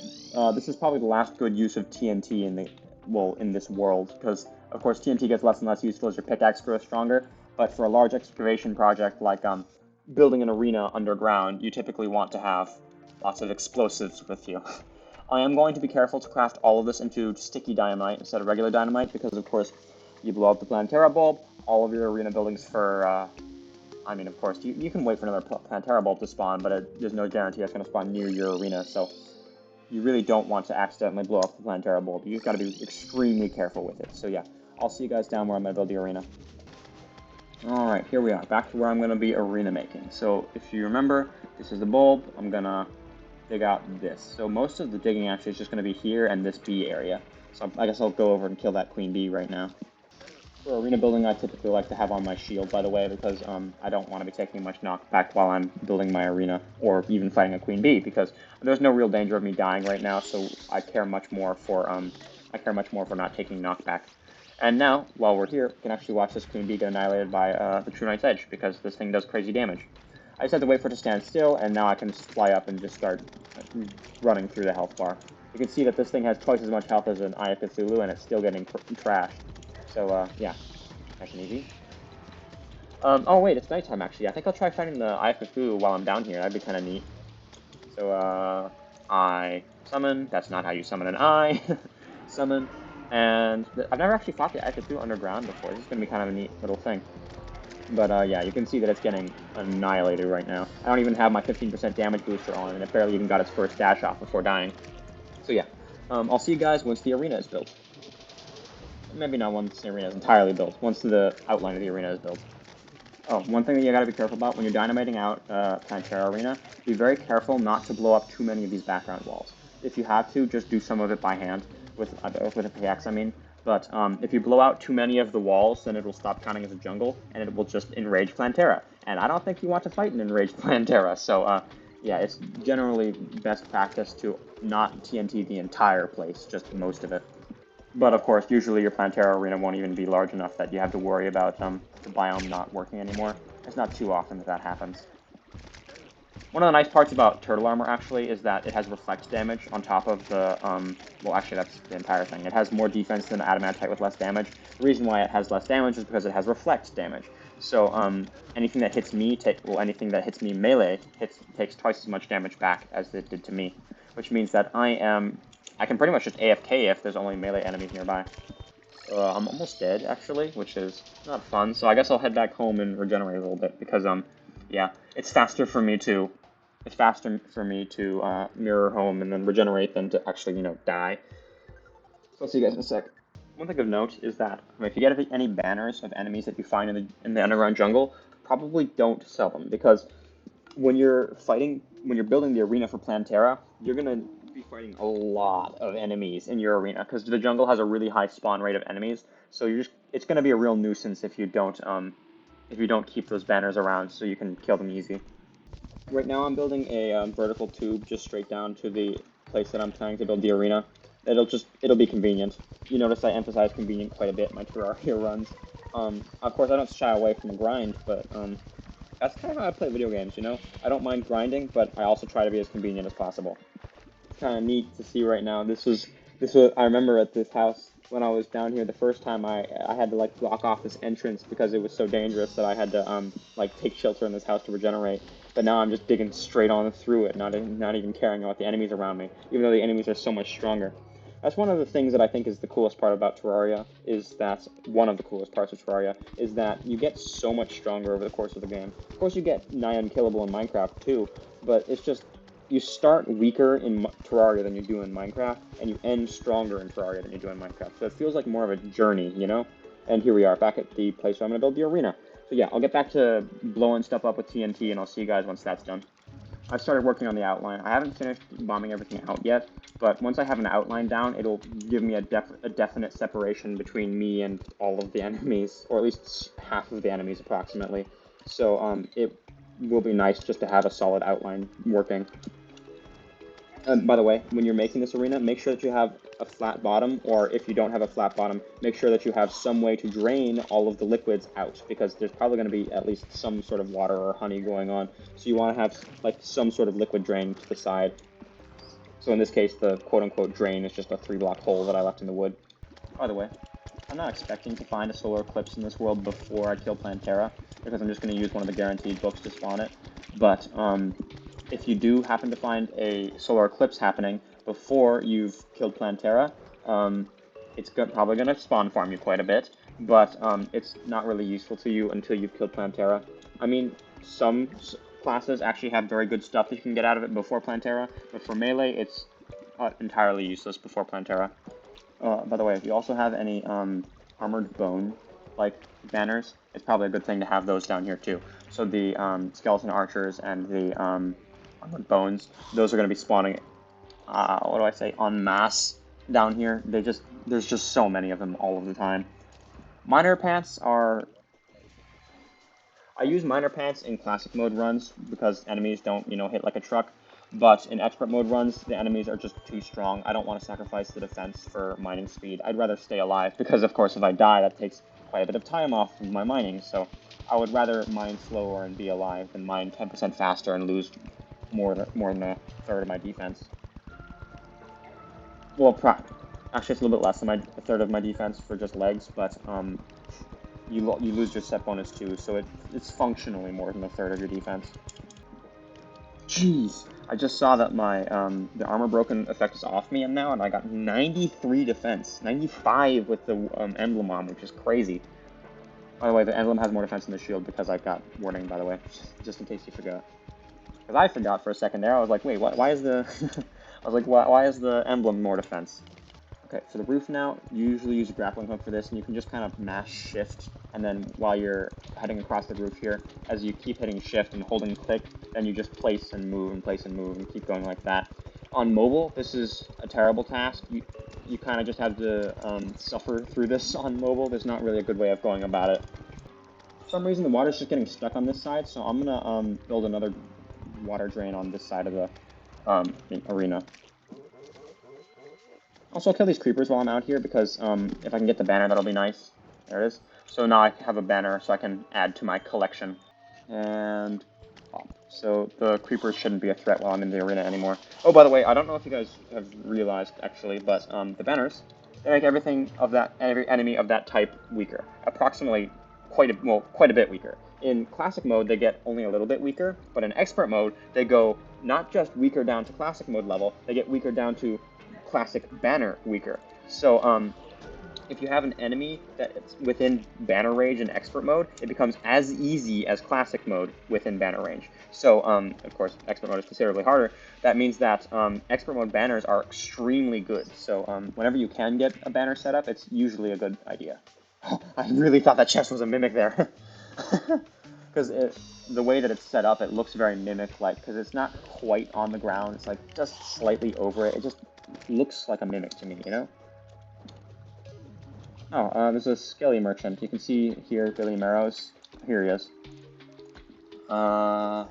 This is probably the last good use of TNT in this world, because, of course, TNT gets less and less useful as your pickaxe grows stronger, but for a large excavation project like building an arena underground, you typically want to have lots of explosives with you. I am going to be careful to craft all of this into sticky dynamite instead of regular dynamite because, of course, you blow up the Plantera bulb, all of your arena buildings for, I mean, of course, you can wait for another Plantera bulb to spawn, but there's no guarantee that's going to spawn near your arena, so you really don't want to accidentally blow up the Plantera bulb. You just got to be extremely careful with it. So yeah, I'll see you guys down where I'm going to build the arena. Alright, here we are, back to where I'm going to be arena making. So if you remember, this is the bulb, I'm going to dig out this. So most of the digging actually is just going to be here and this bee area. So I guess I'll go over and kill that queen bee right now. For arena building, I typically like to have on my shield, by the way, because I don't want to be taking much knockback while I'm building my arena, or even fighting a queen bee, because there's no real danger of me dying right now, so I care much more for not taking knockback. And now, while we're here, we can actually watch this queen bee get annihilated by the True Knight's Edge, because this thing does crazy damage. I just had to wait for it to stand still, and now I can just fly up and just start running through the health bar. You can see that this thing has twice as much health as an Eye of Cthulhu, and it's still getting trashed. So, yeah, nice and easy. Oh wait, it's nighttime actually. I think I'll try fighting the Eye of Cthulhu while I'm down here. That'd be kind of neat. So, I summon. That's not how you summon an eye. Summon. And I've never actually fought the Eye of Cthulhu underground before. This is going to be kind of a neat little thing. But, yeah, you can see that it's getting annihilated right now. I don't even have my 15% damage booster on, and it barely even got its first dash off before dying. So, yeah. I'll see you guys once the arena is built. Maybe not once the arena is entirely built, once the outline of the arena is built. Oh, one thing that you gotta be careful about when you're dynamiting out Plantera Arena, be very careful not to blow up too many of these background walls. If you have to, just do some of it by hand, with a pickaxe, I mean. But if you blow out too many of the walls, then it will stop counting as a jungle, and it will just enrage Plantera. And I don't think you want to fight an enraged Plantera, so yeah, it's generally best practice to not TNT the entire place, just most of it. But of course, usually your Plantera arena won't even be large enough that you have to worry about the biome not working anymore. It's not too often that happens. One of the nice parts about Turtle Armor, actually, is that it has reflect damage on top of the, well, actually, that's the entire thing. It has more defense than Adamantite with less damage. The reason why it has less damage is because it has reflect damage. So, anything that hits me, anything that hits me melee takes twice as much damage back as it did to me. Which means that I can pretty much just AFK if there's only melee enemies nearby. I'm almost dead, actually, which is not fun. So I guess I'll head back home and regenerate a little bit because, yeah, it's faster for me to mirror home and then regenerate than to actually, die. So I'll see you guys in a sec. One thing of note is that if you get any banners of enemies that you find in the underground jungle, probably don't sell them because when you're building the arena for Plantera, you're gonna be fighting a lot of enemies in your arena because the jungle has a really high spawn rate of enemies. So it's gonna be a real nuisance if you don't keep those banners around so you can kill them easy. Right now I'm building a vertical tube just straight down to the place that I'm planning to build the arena. It'll be convenient. You notice I emphasize convenient quite a bit in my Terraria runs. Of course I don't shy away from the grind, but that's kind of how I play video games, I don't mind grinding, but I also try to be as convenient as possible. It's kind of neat to see right now. This was I remember at this house when I was down here the first time I had to like block off this entrance because it was so dangerous that I had to like take shelter in this house to regenerate. But now I'm just digging straight on through it, not even caring about the enemies around me, even though the enemies are so much stronger. That's one of the things that I think is the coolest part about Terraria, one of the coolest parts of Terraria, is that you get so much stronger over the course of the game. Of course you get nigh unkillable in Minecraft too, but it's just, you start weaker in Terraria than you do in Minecraft, and you end stronger in Terraria than you do in Minecraft. So it feels like more of a journey, And here we are, back at the place where I'm going to build the arena. So yeah, I'll get back to blowing stuff up with TNT, and I'll see you guys once that's done. I've started working on the outline. I haven't finished bombing everything out yet, but once I have an outline down, it'll give me a definite separation between me and all of the enemies, or at least half of the enemies approximately. So it will be nice just to have a solid outline working. By the way, when you're making this arena, make sure that you have a flat bottom, or if you don't have a flat bottom, make sure that you have some way to drain all of the liquids out, because there's probably going to be at least some sort of water or honey going on. So you want to have like some sort of liquid drain to the side. So in this case, the quote-unquote drain is just a 3-block hole that I left in the wood. By the way, I'm not expecting to find a solar eclipse in this world before I kill Plantera, because I'm just going to use one of the guaranteed books to spawn it. But if you do happen to find a solar eclipse happening, before you've killed Plantera, it's probably going to spawn farm you quite a bit, but it's not really useful to you until you've killed Plantera. I mean, some classes actually have very good stuff that you can get out of it before Plantera, but for melee, it's entirely useless before Plantera. By the way, if you also have any armored bone like banners, it's probably a good thing to have those down here too. So the skeleton archers and the armored bones, those are going to be spawning, what do I say, en masse down here. There's just so many of them all of the time. Miner pants are... I use miner pants in classic mode runs because enemies don't, hit like a truck. But in expert mode runs, the enemies are just too strong. I don't want to sacrifice the defense for mining speed. I'd rather stay alive because, of course, if I die, that takes quite a bit of time off of my mining. So I would rather mine slower and be alive than mine 10% faster and lose more than a third of my defense. Well, actually, it's a little bit less than a third of my defense for just legs, but you lose your set bonus too, so it's functionally more than a third of your defense. Jeez, I just saw that my the armor broken effect is off me now, and I got 93 defense, 95 with the emblem on, which is crazy. By the way, the emblem has more defense than the shield because I've got warning, by the way, just in case you forgot. Because I forgot for a second there, I was like, wait, why is the... I was like, why is the emblem more defense? Okay, for the roof now, you usually use a grappling hook for this, and you can just kind of mash shift, and then while you're heading across the roof here, as you keep hitting shift and holding click, then you just place and move and keep going like that. On mobile, this is a terrible task. You kind of just have to suffer through this on mobile. There's not really a good way of going about it. For some reason, the water's just getting stuck on this side, so I'm gonna build another water drain on this side of the arena. Also, I'll kill these creepers while I'm out here because if I can get the banner, that'll be nice. There it is. So now I have a banner so I can add to my collection. And so the creepers shouldn't be a threat while I'm in the arena anymore. Oh, by the way, I don't know if you guys have realized, actually, but the banners, they make every enemy of that type weaker. Approximately quite a bit weaker. In classic mode, they get only a little bit weaker, but in expert mode, they go not just weaker down to classic mode level, they get weaker down to classic banner weaker. So if you have an enemy that's within banner range in expert mode, it becomes as easy as classic mode within banner range. So of course, expert mode is considerably harder. That means that expert mode banners are extremely good. So whenever you can get a banner set up, it's usually a good idea. I really thought that chest was a mimic there. Because the way that it's set up, it looks very mimic-like, because it's not quite on the ground, it's like just slightly over it. It just looks like a mimic to me, you know? Oh, there's a skele merchant. You can see here Billy Marrows. Here he is. That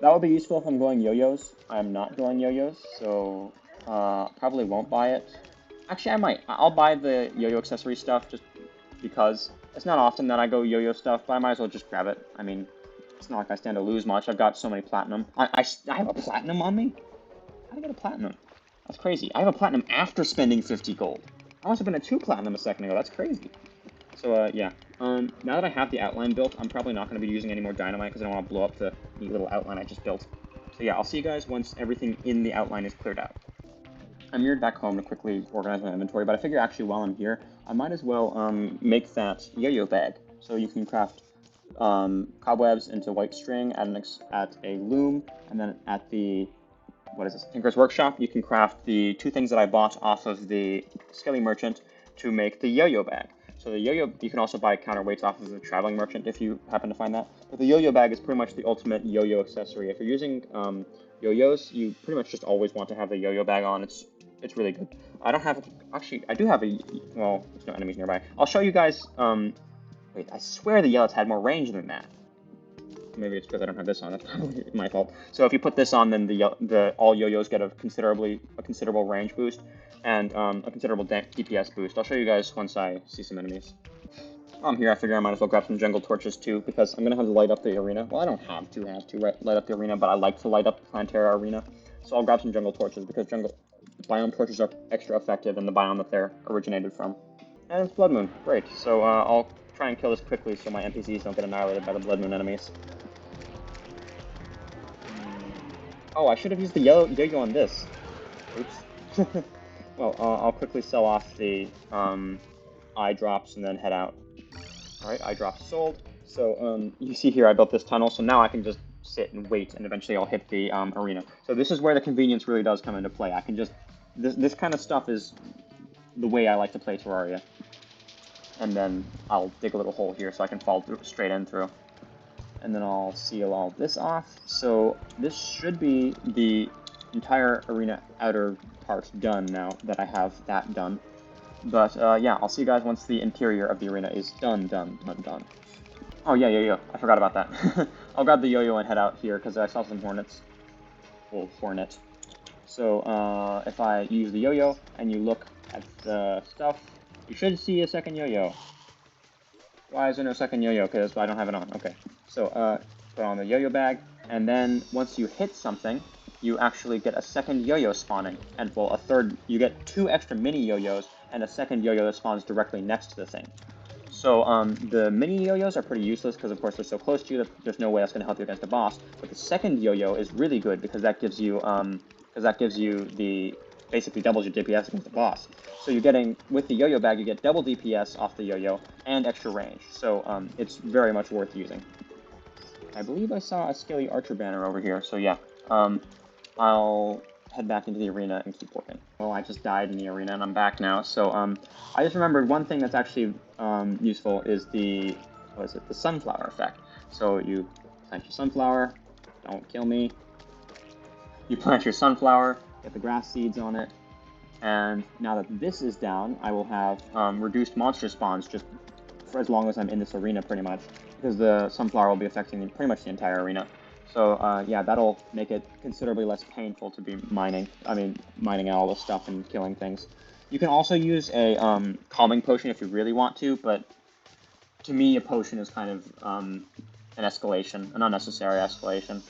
would be useful if I'm going yo-yos. I'm not going yo-yos, so probably won't buy it. Actually, I might. I'll buy the yo-yo accessory stuff just because it's not often that I go yo-yo stuff, but I might as well just grab it. I mean, it's not like I stand to lose much. I've got so many platinum. I have a platinum on me? How did I get a platinum? That's crazy. I have a platinum after spending 50 gold. I must have been at 2 platinum a second ago. That's crazy. So, yeah. Now that I have the outline built, I'm probably not going to be using any more dynamite because I don't want to blow up the neat little outline I just built. So, yeah, I'll see you guys once everything in the outline is cleared out. I mirrored back home to quickly organize my inventory, but I figure actually while I'm here, I might as well make that yo-yo bag. So you can craft cobwebs into white string at a loom, and then at the, what is this, Tinker's Workshop, you can craft the 2 things that I bought off of the skele merchant to make the yo-yo bag. So the yo-yo, you can also buy counterweights off of the traveling merchant if you happen to find that. But the yo-yo bag is pretty much the ultimate yo-yo accessory. If you're using yo-yos, you pretty much just always want to have the yo-yo bag on. It's really good. I don't have, actually, I do have well, there's no enemies nearby. I'll show you guys, wait, I swear the yellow's had more range than that. Maybe it's because I don't have this on, that's probably my fault. So if you put this on, then all yo-yos get a considerable range boost, and a considerable DPS boost. I'll show you guys once I see some enemies. While I'm here, I figure I might as well grab some jungle torches too, because I'm going to have to light up the arena. Well, I don't have to light up the arena, but I like to light up the Plantera arena. So I'll grab some jungle torches, because biome torches are extra effective in the biome that they're originated from. And it's Blood Moon. Great. So I'll try and kill this quickly so my NPCs don't get annihilated by the Blood Moon enemies. Oh, I should have used the yo-yo on this. Oops. Well, I'll quickly sell off the eye drops and then head out. All right, eye drops sold. So you see here I built this tunnel, so now I can just sit and wait, and eventually I'll hit the arena. So this is where the convenience really does come into play. I can just this kind of stuff is the way I like to play Terraria. And then I'll dig a little hole here so I can fall straight in through. And then I'll seal all this off. So this should be the entire arena outer part done now that I have that done. But yeah, I'll see you guys once the interior of the arena is done. Oh yeah, yo-yo. I forgot about that. I'll grab the yo-yo and head out here because I saw some hornets. Well, hornet. So if I use the yo-yo and you look at the stuff, you should see a second yo-yo. Why is there no second yo-yo? Because I don't have it on. Okay. So put on the yo-yo bag, and then once you hit something, you actually get a second yo-yo spawning. And well, a third, you get 2 extra mini yo-yos and a second yo-yo that spawns directly next to the thing. So the mini yo-yos are pretty useless because of course they're so close to you that there's no way that's going to help you against the boss. But the second yo-yo is really good because that gives you the basically doubles your DPS against the boss. So you're getting, with the yo-yo bag, you get double DPS off the yo-yo and extra range. So it's very much worth using. I believe I saw a skele archer banner over here. So yeah, I'll head back into the arena and keep working. Well, I just died in the arena and I'm back now. So I just remembered one thing that's actually useful is the, what is it, the sunflower effect. So you plant your sunflower, don't kill me. You plant your sunflower, get the grass seeds on it, and now that this is down, I will have reduced monster spawns just for as long as I'm in this arena pretty much, because the sunflower will be affecting pretty much the entire arena. So yeah, that'll make it considerably less painful to be mining out all this stuff and killing things. You can also use a calming potion if you really want to, but to me a potion is kind of an escalation, an unnecessary escalation.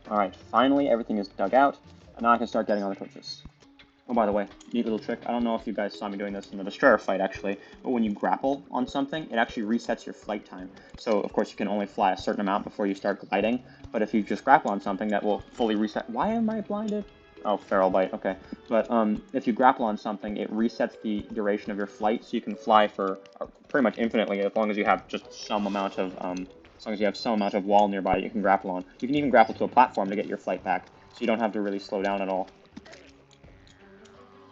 Alright, finally everything is dug out, and now I can start getting on the torches. Oh, by the way, neat little trick. I don't know if you guys saw me doing this in the Destroyer fight, actually, but when you grapple on something, it actually resets your flight time. So, of course, you can only fly a certain amount before you start gliding, but if you just grapple on something, that will fully reset. Why am I blinded? Oh, feral bite, okay. But if you grapple on something, it resets the duration of your flight, so you can fly for pretty much infinitely, as long as you have just some amount of, as long as you have some amount of wall nearby you can grapple on. You can even grapple to a platform to get your flight back, so you don't have to really slow down at all.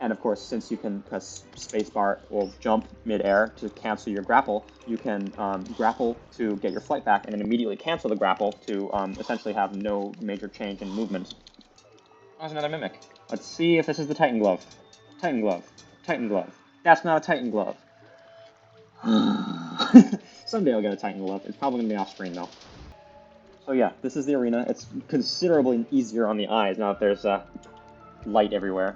And of course, since you can press spacebar or jump mid-air to cancel your grapple, you can grapple to get your flight back and then immediately cancel the grapple to essentially have no major change in movement. Oh, there's another mimic. Let's see if this is the Titan Glove. Titan Glove. Titan Glove. That's not a Titan Glove. Someday I'll get a Titan Glove. It's probably going to be off screen though. So yeah, this is the arena. It's considerably easier on the eyes now that there's light everywhere.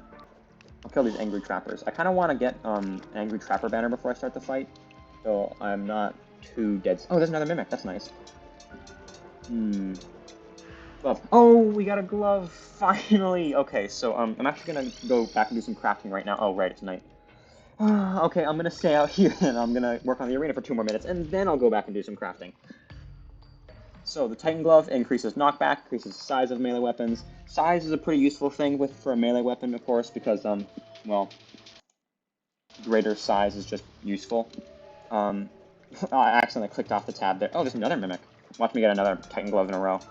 I'll kill these angry trappers. I kind of want to get angry trapper banner before I start the fight, so I'm not too dead. Oh, there's another mimic. That's nice. Glove. Oh, we got a glove finally. Okay, so I'm actually gonna go back and do some crafting right now. Oh, right, it's night. Okay, I'm gonna stay out here and I'm gonna work on the arena for 2 more minutes, and then I'll go back and do some crafting. So the Titan Glove increases knockback, increases the size of melee weapons. Size is a pretty useful thing for a melee weapon, of course, because, well, greater size is just useful. I accidentally clicked off the tab there. Oh, there's another Mimic. Watch me get another Titan Glove in a row.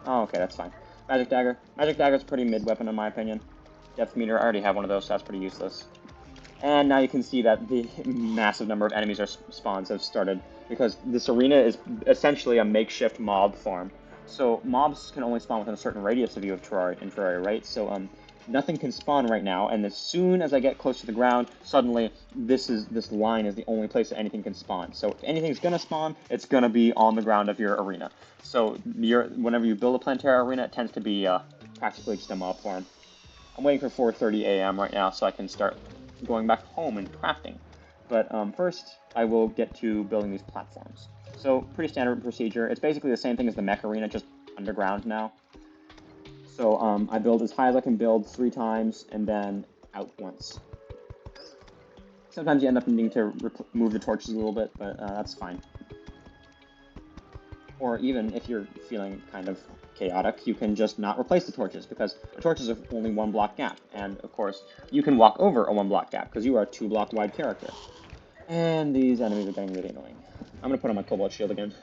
Oh, okay, that's fine. Magic Dagger. Magic Dagger's a pretty mid weapon in my opinion. Depth Meter, I already have one of those, so that's pretty useless. And now you can see that the massive number of enemies or spawns have started, because this arena is essentially a makeshift mob farm. So mobs can only spawn within a certain radius of you of Terraria, right? So nothing can spawn right now, and as soon as I get close to the ground, suddenly this line is the only place that anything can spawn. So if anything's gonna spawn, it's gonna be on the ground of your arena. So whenever you build a Plantera arena, it tends to be practically just a mob farm. I'm waiting for 4:30 a.m. right now so I can start going back home and crafting. But first, I will get to building these platforms. So, pretty standard procedure. It's basically the same thing as the mech arena, just underground now. So, I build as high as I can build 3 times, and then out once. Sometimes you end up needing to move the torches a little bit, but that's fine. Or even if you're feeling kind of chaotic, you can just not replace the torches because the torches are only 1 block gap. And of course, you can walk over a 1 block gap because you are a 2 block wide character. And these enemies are getting really annoying. I'm gonna put on my cobalt shield again.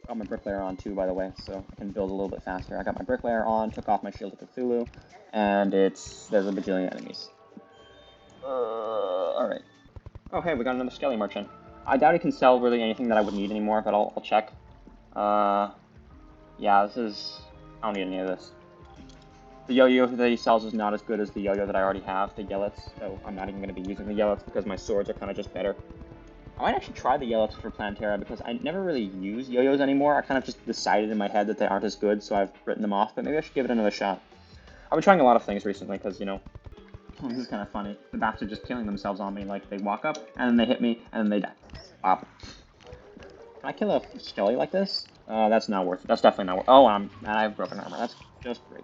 Got my bricklayer on too, by the way, so I can build a little bit faster. I got my bricklayer on, took off my shield of Cthulhu, and there's a bajillion enemies. Alright. Oh hey, we got another skele merchant. I doubt he can sell really anything that I would need anymore, but I'll check. Yeah, I don't need any of this. The yo-yo that he sells is not as good as the yo-yo that I already have, the yellets, so I'm not even going to be using the yellets because my swords are kind of just better. I might actually try the yellets for Plantera because I never really use yo-yos anymore. I kind of just decided in my head that they aren't as good, so I've written them off, but maybe I should give it another shot. I've been trying a lot of things recently because, you know, this is kind of funny. The bats are just killing themselves on me. Like, they walk up, and then they hit me, and then they die. Wow. Can I kill a skele like this? That's not worth it. That's definitely not worth it. Oh, and I have broken armor. That's just great.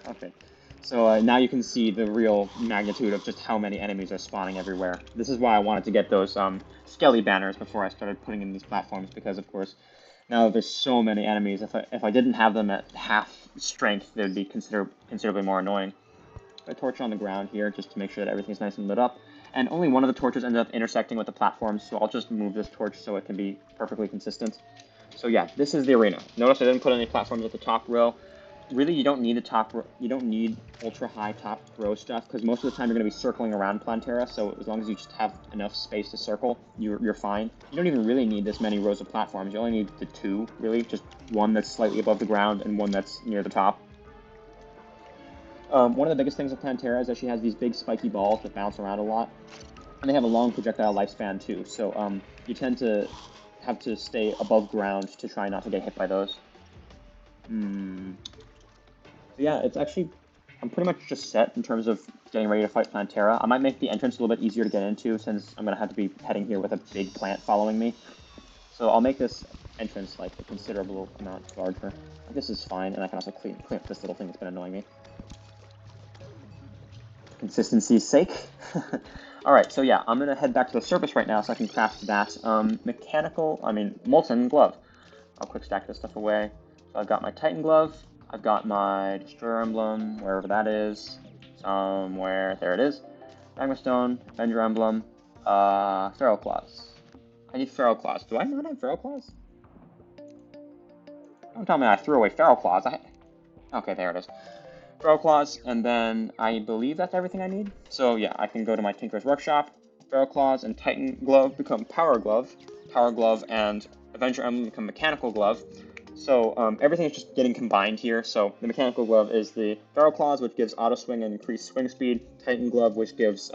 Okay. So now you can see the real magnitude of just how many enemies are spawning everywhere. This is why I wanted to get those skele banners before I started putting in these platforms, because of course, now that there's so many enemies, if I didn't have them at half strength, they would be considerably more annoying. A torch on the ground here just to make sure that everything's nice and lit up. And only one of the torches ended up intersecting with the platforms, so I'll just move this torch so it can be perfectly consistent. So yeah, this is the arena. Notice I didn't put any platforms at the top row. Really, you don't need you don't need ultra high top row stuff because most of the time you're going to be circling around Plantera. So as long as you just have enough space to circle, you're fine. You don't even really need this many rows of platforms. You only need the 2, really, just one that's slightly above the ground and one that's near the top. One of the biggest things with Plantera is that she has these big spiky balls that bounce around a lot, and they have a long projectile lifespan too. So you tend to have to stay above ground to try not to get hit by those. So yeah, it's actually, I'm pretty much just set in terms of getting ready to fight Plantera. I might make the entrance a little bit easier to get into since I'm going to have to be heading here with a big plant following me. So I'll make this entrance like a considerable amount larger. This is fine, and I can also clean up this little thing that's been annoying me. For consistency's sake. Alright, so yeah, I'm going to head back to the surface right now so I can craft that molten glove. I'll quick stack this stuff away. So I've got my Titan glove. I've got my Destroyer Emblem, wherever that is, somewhere, there it is. Magma Stone, Avenger Emblem, Feral Claws. I need Feral Claws. Do I not have Feral Claws? Don't tell me I threw away Feral Claws. Okay, there it is. Feral Claws, and then I believe that's everything I need. So yeah, I can go to my Tinker's Workshop. Feral Claws and Titan Glove become Power Glove. Power Glove and Avenger Emblem become Mechanical Glove. So everything is just getting combined here. So the Mechanical Glove is the Feral Claws, which gives auto swing and increased swing speed. Titan Glove, which gives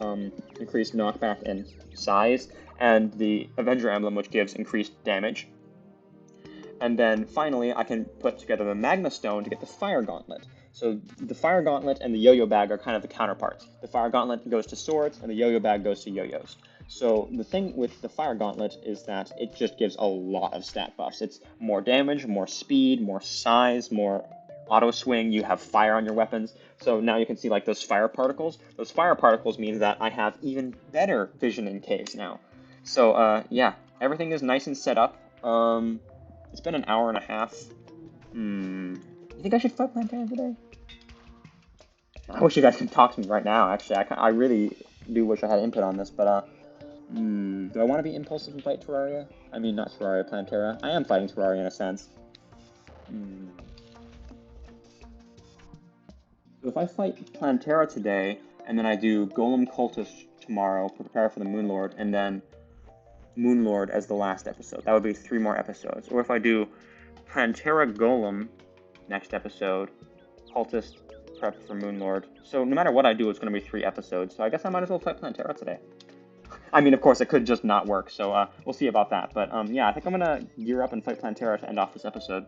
increased knockback and size. And the Avenger Emblem, which gives increased damage. And then finally, I can put together the Magma Stone to get the Fire Gauntlet. So the Fire Gauntlet and the Yo-Yo Bag are kind of the counterparts. The Fire Gauntlet goes to swords, and the Yo-Yo Bag goes to yo-yos. So the thing with the Fire Gauntlet is that it just gives a lot of stat buffs. It's more damage, more speed, more size, more auto swing. You have fire on your weapons. So now you can see like those fire particles. Those fire particles mean that I have even better vision in caves now. So yeah, everything is nice and set up. It's been an hour and a half. You think I should fight Plantera today? I wish you guys could talk to me right now, actually. I really do wish I had input on this, but, do I want to be impulsive and fight Terraria? I mean, not Terraria, Plantera. I am fighting Terraria in a sense. So if I fight Plantera today, and then I do Golem Cultist tomorrow, prepare for the Moonlord, and then Moonlord as the last episode, that would be 3 more episodes. Or if I do Plantera Golem next episode, Cultist, prep for Moonlord. So no matter what I do, it's going to be 3 episodes. So I guess I might as well fight Plantera today. I mean, of course, it could just not work. So we'll see about that. But yeah, I think I'm going to gear up and fight Plantera to end off this episode.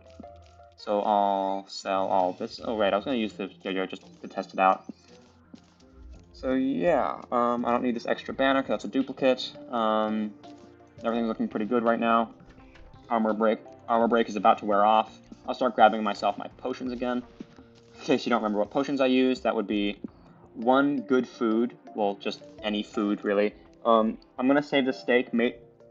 So I'll sell all this. Oh, right, I was going to use the yo-yo just to test it out. So yeah, I don't need this extra banner because that's a duplicate. Everything's looking pretty good right now. Armor break is about to wear off. I'll start grabbing myself my potions again. In case you don't remember what potions I use, that would be 1 good food. Well, just any food, really. I'm going to save the steak.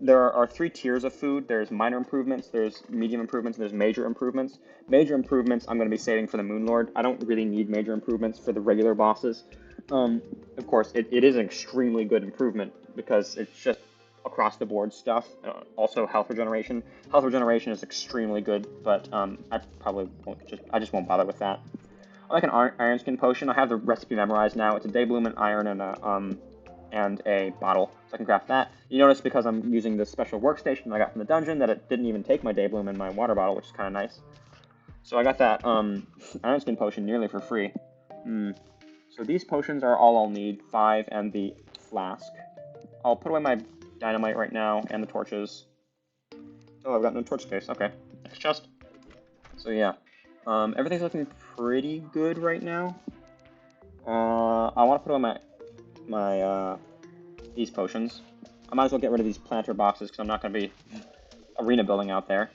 there are three tiers of food. There's minor improvements, there's medium improvements, and there's major improvements. Major improvements I'm going to be saving for the Moon Lord. I don't really need major improvements for the regular bosses. Of course, it is an extremely good improvement because it's just across the board stuff. Also, health regeneration. Health regeneration is extremely good, but I probably won't I just won't bother with that. I like an iron skin potion. I have the recipe memorized now. It's a day bloom, an iron, and a bottle, so I can craft that. You notice because I'm using this special workstation I got from the dungeon that it didn't even take my day bloom and my water bottle, which is kind of nice. So I got that iron skin potion nearly for free. So these potions are all I'll need, 5 and the flask. I'll put away my dynamite right now and the torches. Oh, I've got no torch space. Okay, next chest. So yeah, everything's looking pretty good right now. I want to put away these potions. I might as well get rid of these planter boxes because I'm not going to be arena building out there.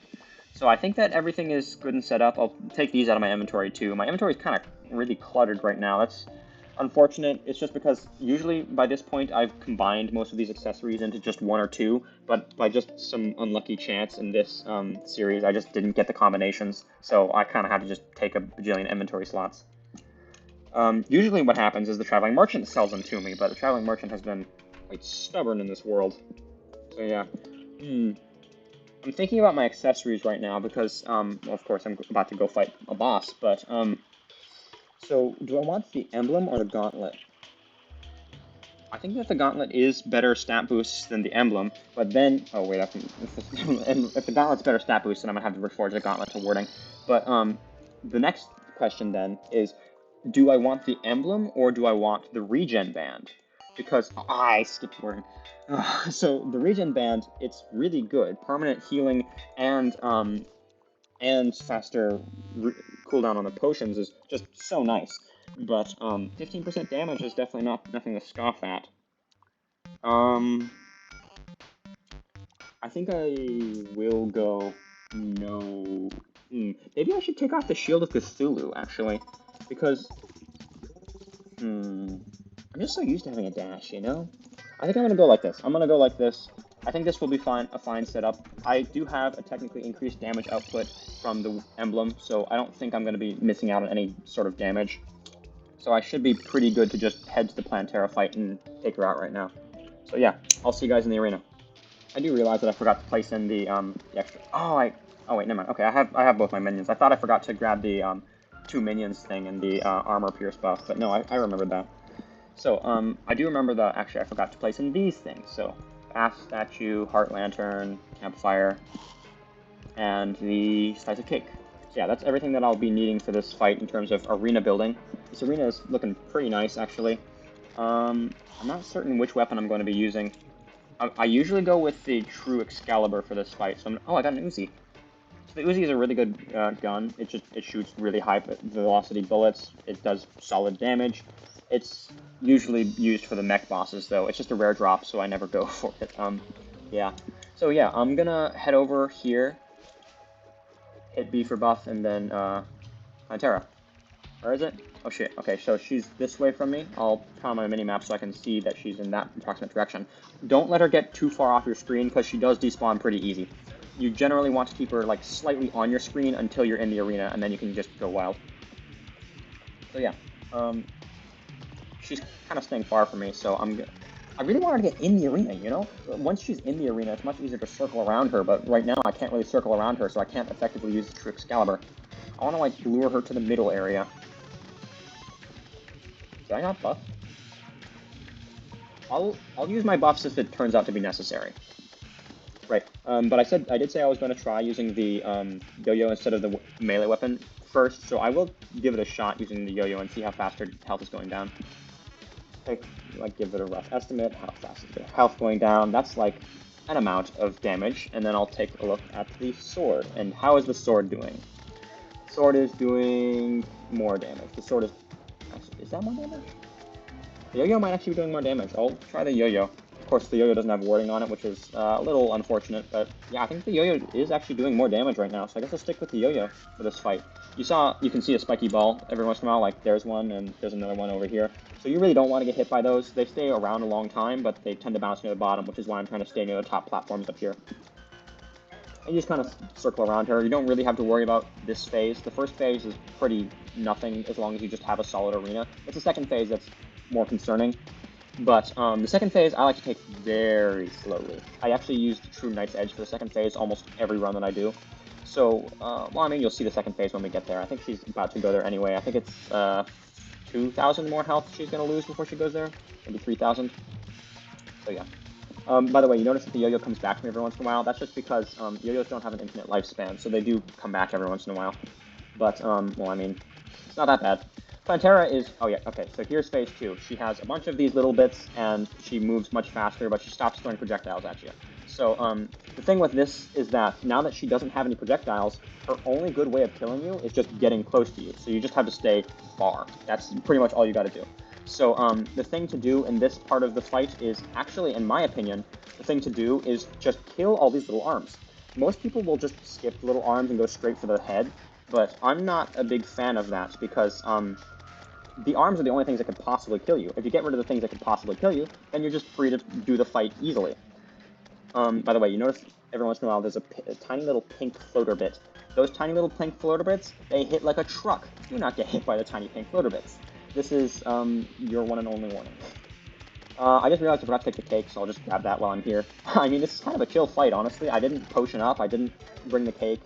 So I think that everything is good and set up. I'll take these out of my inventory too. My inventory is kind of really cluttered right now. That's unfortunate. It's just because usually by this point I've combined most of these accessories into just one or two, but by just some unlucky chance in this series I just didn't get the combinations, so I kind of have to just take a bajillion inventory slots. Usually what happens is the Traveling Merchant sells them to me, but the Traveling Merchant has been quite stubborn in this world. So yeah. I'm thinking about my accessories right now because, well, of course, I'm about to go fight a boss, but, so do I want the emblem or the gauntlet? I think that the gauntlet is better stat boosts than the emblem, but then, oh wait, if the gauntlet's better stat boost, then I'm gonna have to reforge the gauntlet to warding. But, the next question then is, do I want the emblem or do I want the regen band? Because I skipped wording. So the regen band, it's really good. Permanent healing and faster cooldown on the potions is just so nice. But 15% damage is definitely nothing to scoff at. I think I will go no. Maybe I should take off the Shield of Cthulhu actually, because I'm just so used to having a dash, you know? I think I'm gonna go like this. I'm gonna go like this. I think this will be fine, a fine setup. I do have a technically increased damage output from the emblem, so I don't think I'm gonna be missing out on any sort of damage. So I should be pretty good to just head to the Plantera fight and take her out right now. So yeah, I'll see you guys in the arena. I do realize that I forgot to place in the extra. Oh wait, never mind. Okay, I have both my minions. I thought I forgot to grab the 2 minions thing and the armor pierce buff, but no, I remembered that. So, I do remember actually I forgot to place in these things. So, Ash Statue, Heart Lantern, Campfire, and the Slice of Cake. So yeah, that's everything that I'll be needing for this fight in terms of arena building. This arena is looking pretty nice, actually. I'm not certain which weapon I'm going to be using. I usually go with the true Excalibur for this fight, so I got an Uzi. So the Uzi is a really good gun. It shoots really high velocity bullets. It does solid damage. It's usually used for the mech bosses, though. It's just a rare drop, so I never go for it. Yeah. So yeah, I'm gonna head over here, hit B for buff, and then Pantera. Where is it? Oh shit. Okay, so she's this way from me. I'll put on my mini-map so I can see that she's in that approximate direction. Don't let her get too far off your screen, because she does despawn pretty easy. You generally want to keep her like slightly on your screen until you're in the arena, and then you can just go wild. So yeah, she's kind of staying far from me, so I really want her to get in the arena, you know? Once she's in the arena, it's much easier to circle around her, but right now I can't really circle around her, so I can't effectively use the true Excalibur. I want to like lure her to the middle area. Did I not buff? I'll use my buffs if it turns out to be necessary. Right, but I did say I was going to try using the yo-yo instead of the melee weapon first, so I will give it a shot using the yo-yo and see how fast her health is going down. Give it a rough estimate, how fast is her health going down. That's like an amount of damage, and then I'll take a look at the sword. And how is the sword doing? The sword is doing more damage. The sword is... Actually, is that more damage? The yo-yo might actually be doing more damage. I'll try the yo-yo. course, the yo-yo doesn't have warding on it, which is a little unfortunate, but yeah, I think the yo-yo is actually doing more damage right now, so I guess I'll stick with the yo-yo for this fight. You can see a spiky ball every once in a while, like there's one, and there's another one over here. So you really don't want to get hit by those. They stay around a long time, but they tend to bounce near the bottom, which is why I'm trying to stay near the top platforms up here. And you just kind of circle around her. You don't really have to worry about this phase. The first phase is pretty nothing as long as you just have a solid arena. It's the second phase that's more concerning. But the second phase I like to take very slowly. I actually use the True Knight's Edge for the second phase almost every run that I do. So, well, I mean, you'll see the second phase when we get there. I think she's about to go there anyway. I think it's 2,000 more health she's going to lose before she goes there. Maybe 3,000. So, yeah. By the way, you notice that the yo-yo comes back to me every once in a while. That's just because yo-yos don't have an infinite lifespan, so they do come back every once in a while. But, well, I mean, it's not that bad. Terraria is, oh yeah, okay, so here's phase 2. She has a bunch of these little bits, and she moves much faster, but she stops throwing projectiles at you. So, the thing with this is that now that she doesn't have any projectiles, her only good way of killing you is just getting close to you. So you just have to stay far. That's pretty much all you gotta do. So, the thing to do in this part of the fight is, actually, in my opinion, the thing to do is just kill all these little arms. Most people will just skip the little arms and go straight for the head, but I'm not a big fan of that because, the arms are the only things that could possibly kill you. If you get rid of the things that could possibly kill you, then you're just free to do the fight easily. By the way, you notice every once in a while there's a tiny little pink floater bit. Those tiny little pink floater bits, they hit like a truck. Do not get hit by the tiny pink floater bits. This is your one and only warning. I just realized I forgot to take the cake, so I'll just grab that while I'm here. I mean, this is kind of a chill fight, honestly. I didn't potion up, I didn't bring the cake.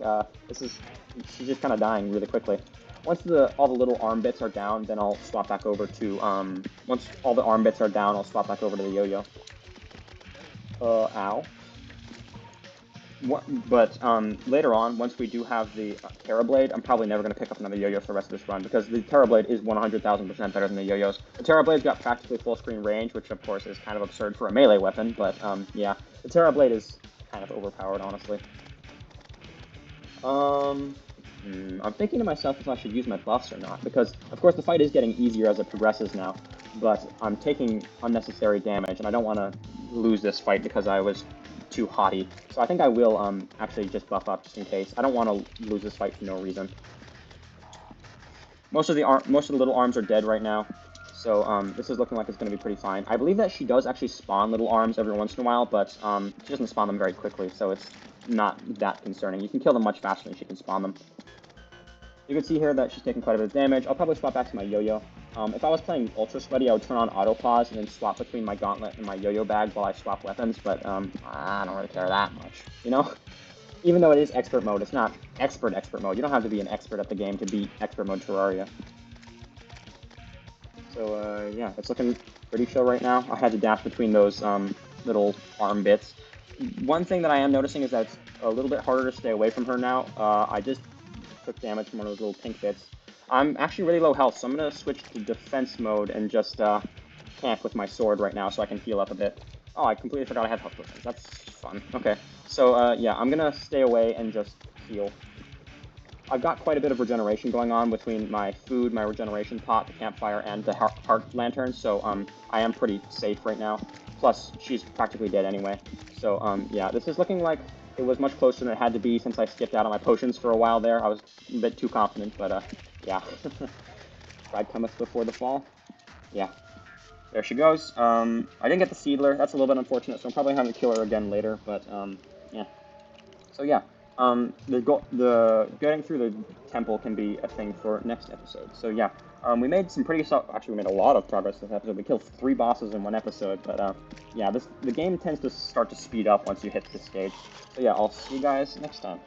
She's just kind of dying really quickly. Once all the little arm bits are down, then I'll swap back over to, once all the arm bits are down, I'll swap back over to the yo-yo. Ow. But later on, once we do have the Terrablade, I'm probably never going to pick up another yo-yo for the rest of this run, because the Terrablade is 100,000% better than the yo-yos. The Terrablade's got practically full screen range, which of course is kind of absurd for a melee weapon, but yeah, the Terrablade is kind of overpowered, honestly. I'm thinking to myself if I should use my buffs or not, because of course the fight is getting easier as it progresses now, but I'm taking unnecessary damage, and I don't want to lose this fight because I was too haughty. So I think I will actually just buff up just in case. I don't want to lose this fight for no reason. Most of the little arms are dead right now, so this is looking like it's going to be pretty fine. I believe that she does actually spawn little arms every once in a while, but she doesn't spawn them very quickly, so it's not that concerning. You can kill them much faster than she can spawn them. You can see here that she's taking quite a bit of damage. I'll probably swap back to my yo-yo. If I was playing Ultra Sweaty, I would turn on auto pause and then swap between my gauntlet and my yo-yo bag while I swap weapons, but I don't really care that much, you know? Even though it is expert mode, it's not expert mode. You don't have to be an expert at the game to beat expert mode Terraria. So, yeah, it's looking pretty chill right now. I had to dash between those little arm bits. One thing that I am noticing is that it's a little bit harder to stay away from her now. I just took damage from one of those little pink bits. I'm actually really low health, so I'm going to switch to defense mode and just camp with my sword right now so I can heal up a bit. Oh, I completely forgot I had health potions. That's fun. Okay, so yeah, I'm going to stay away and just heal. I've got quite a bit of regeneration going on between my food, my regeneration pot, the campfire, and the heart lantern, so I am pretty safe right now. Plus, she's practically dead anyway. So yeah, this is looking like it was much closer than it had to be since I skipped out on my potions for a while there. I was a bit too confident, but yeah. Pride cometh before the fall. Yeah. There she goes. I didn't get the Seedler. That's a little bit unfortunate, so I'm probably having to kill her again later, but yeah. So yeah. The getting through the temple can be a thing for next episode. So yeah, we made some actually we made a lot of progress this episode. We killed 3 bosses in one episode, but yeah, the game tends to start to speed up once you hit this stage. So yeah, I'll see you guys next time.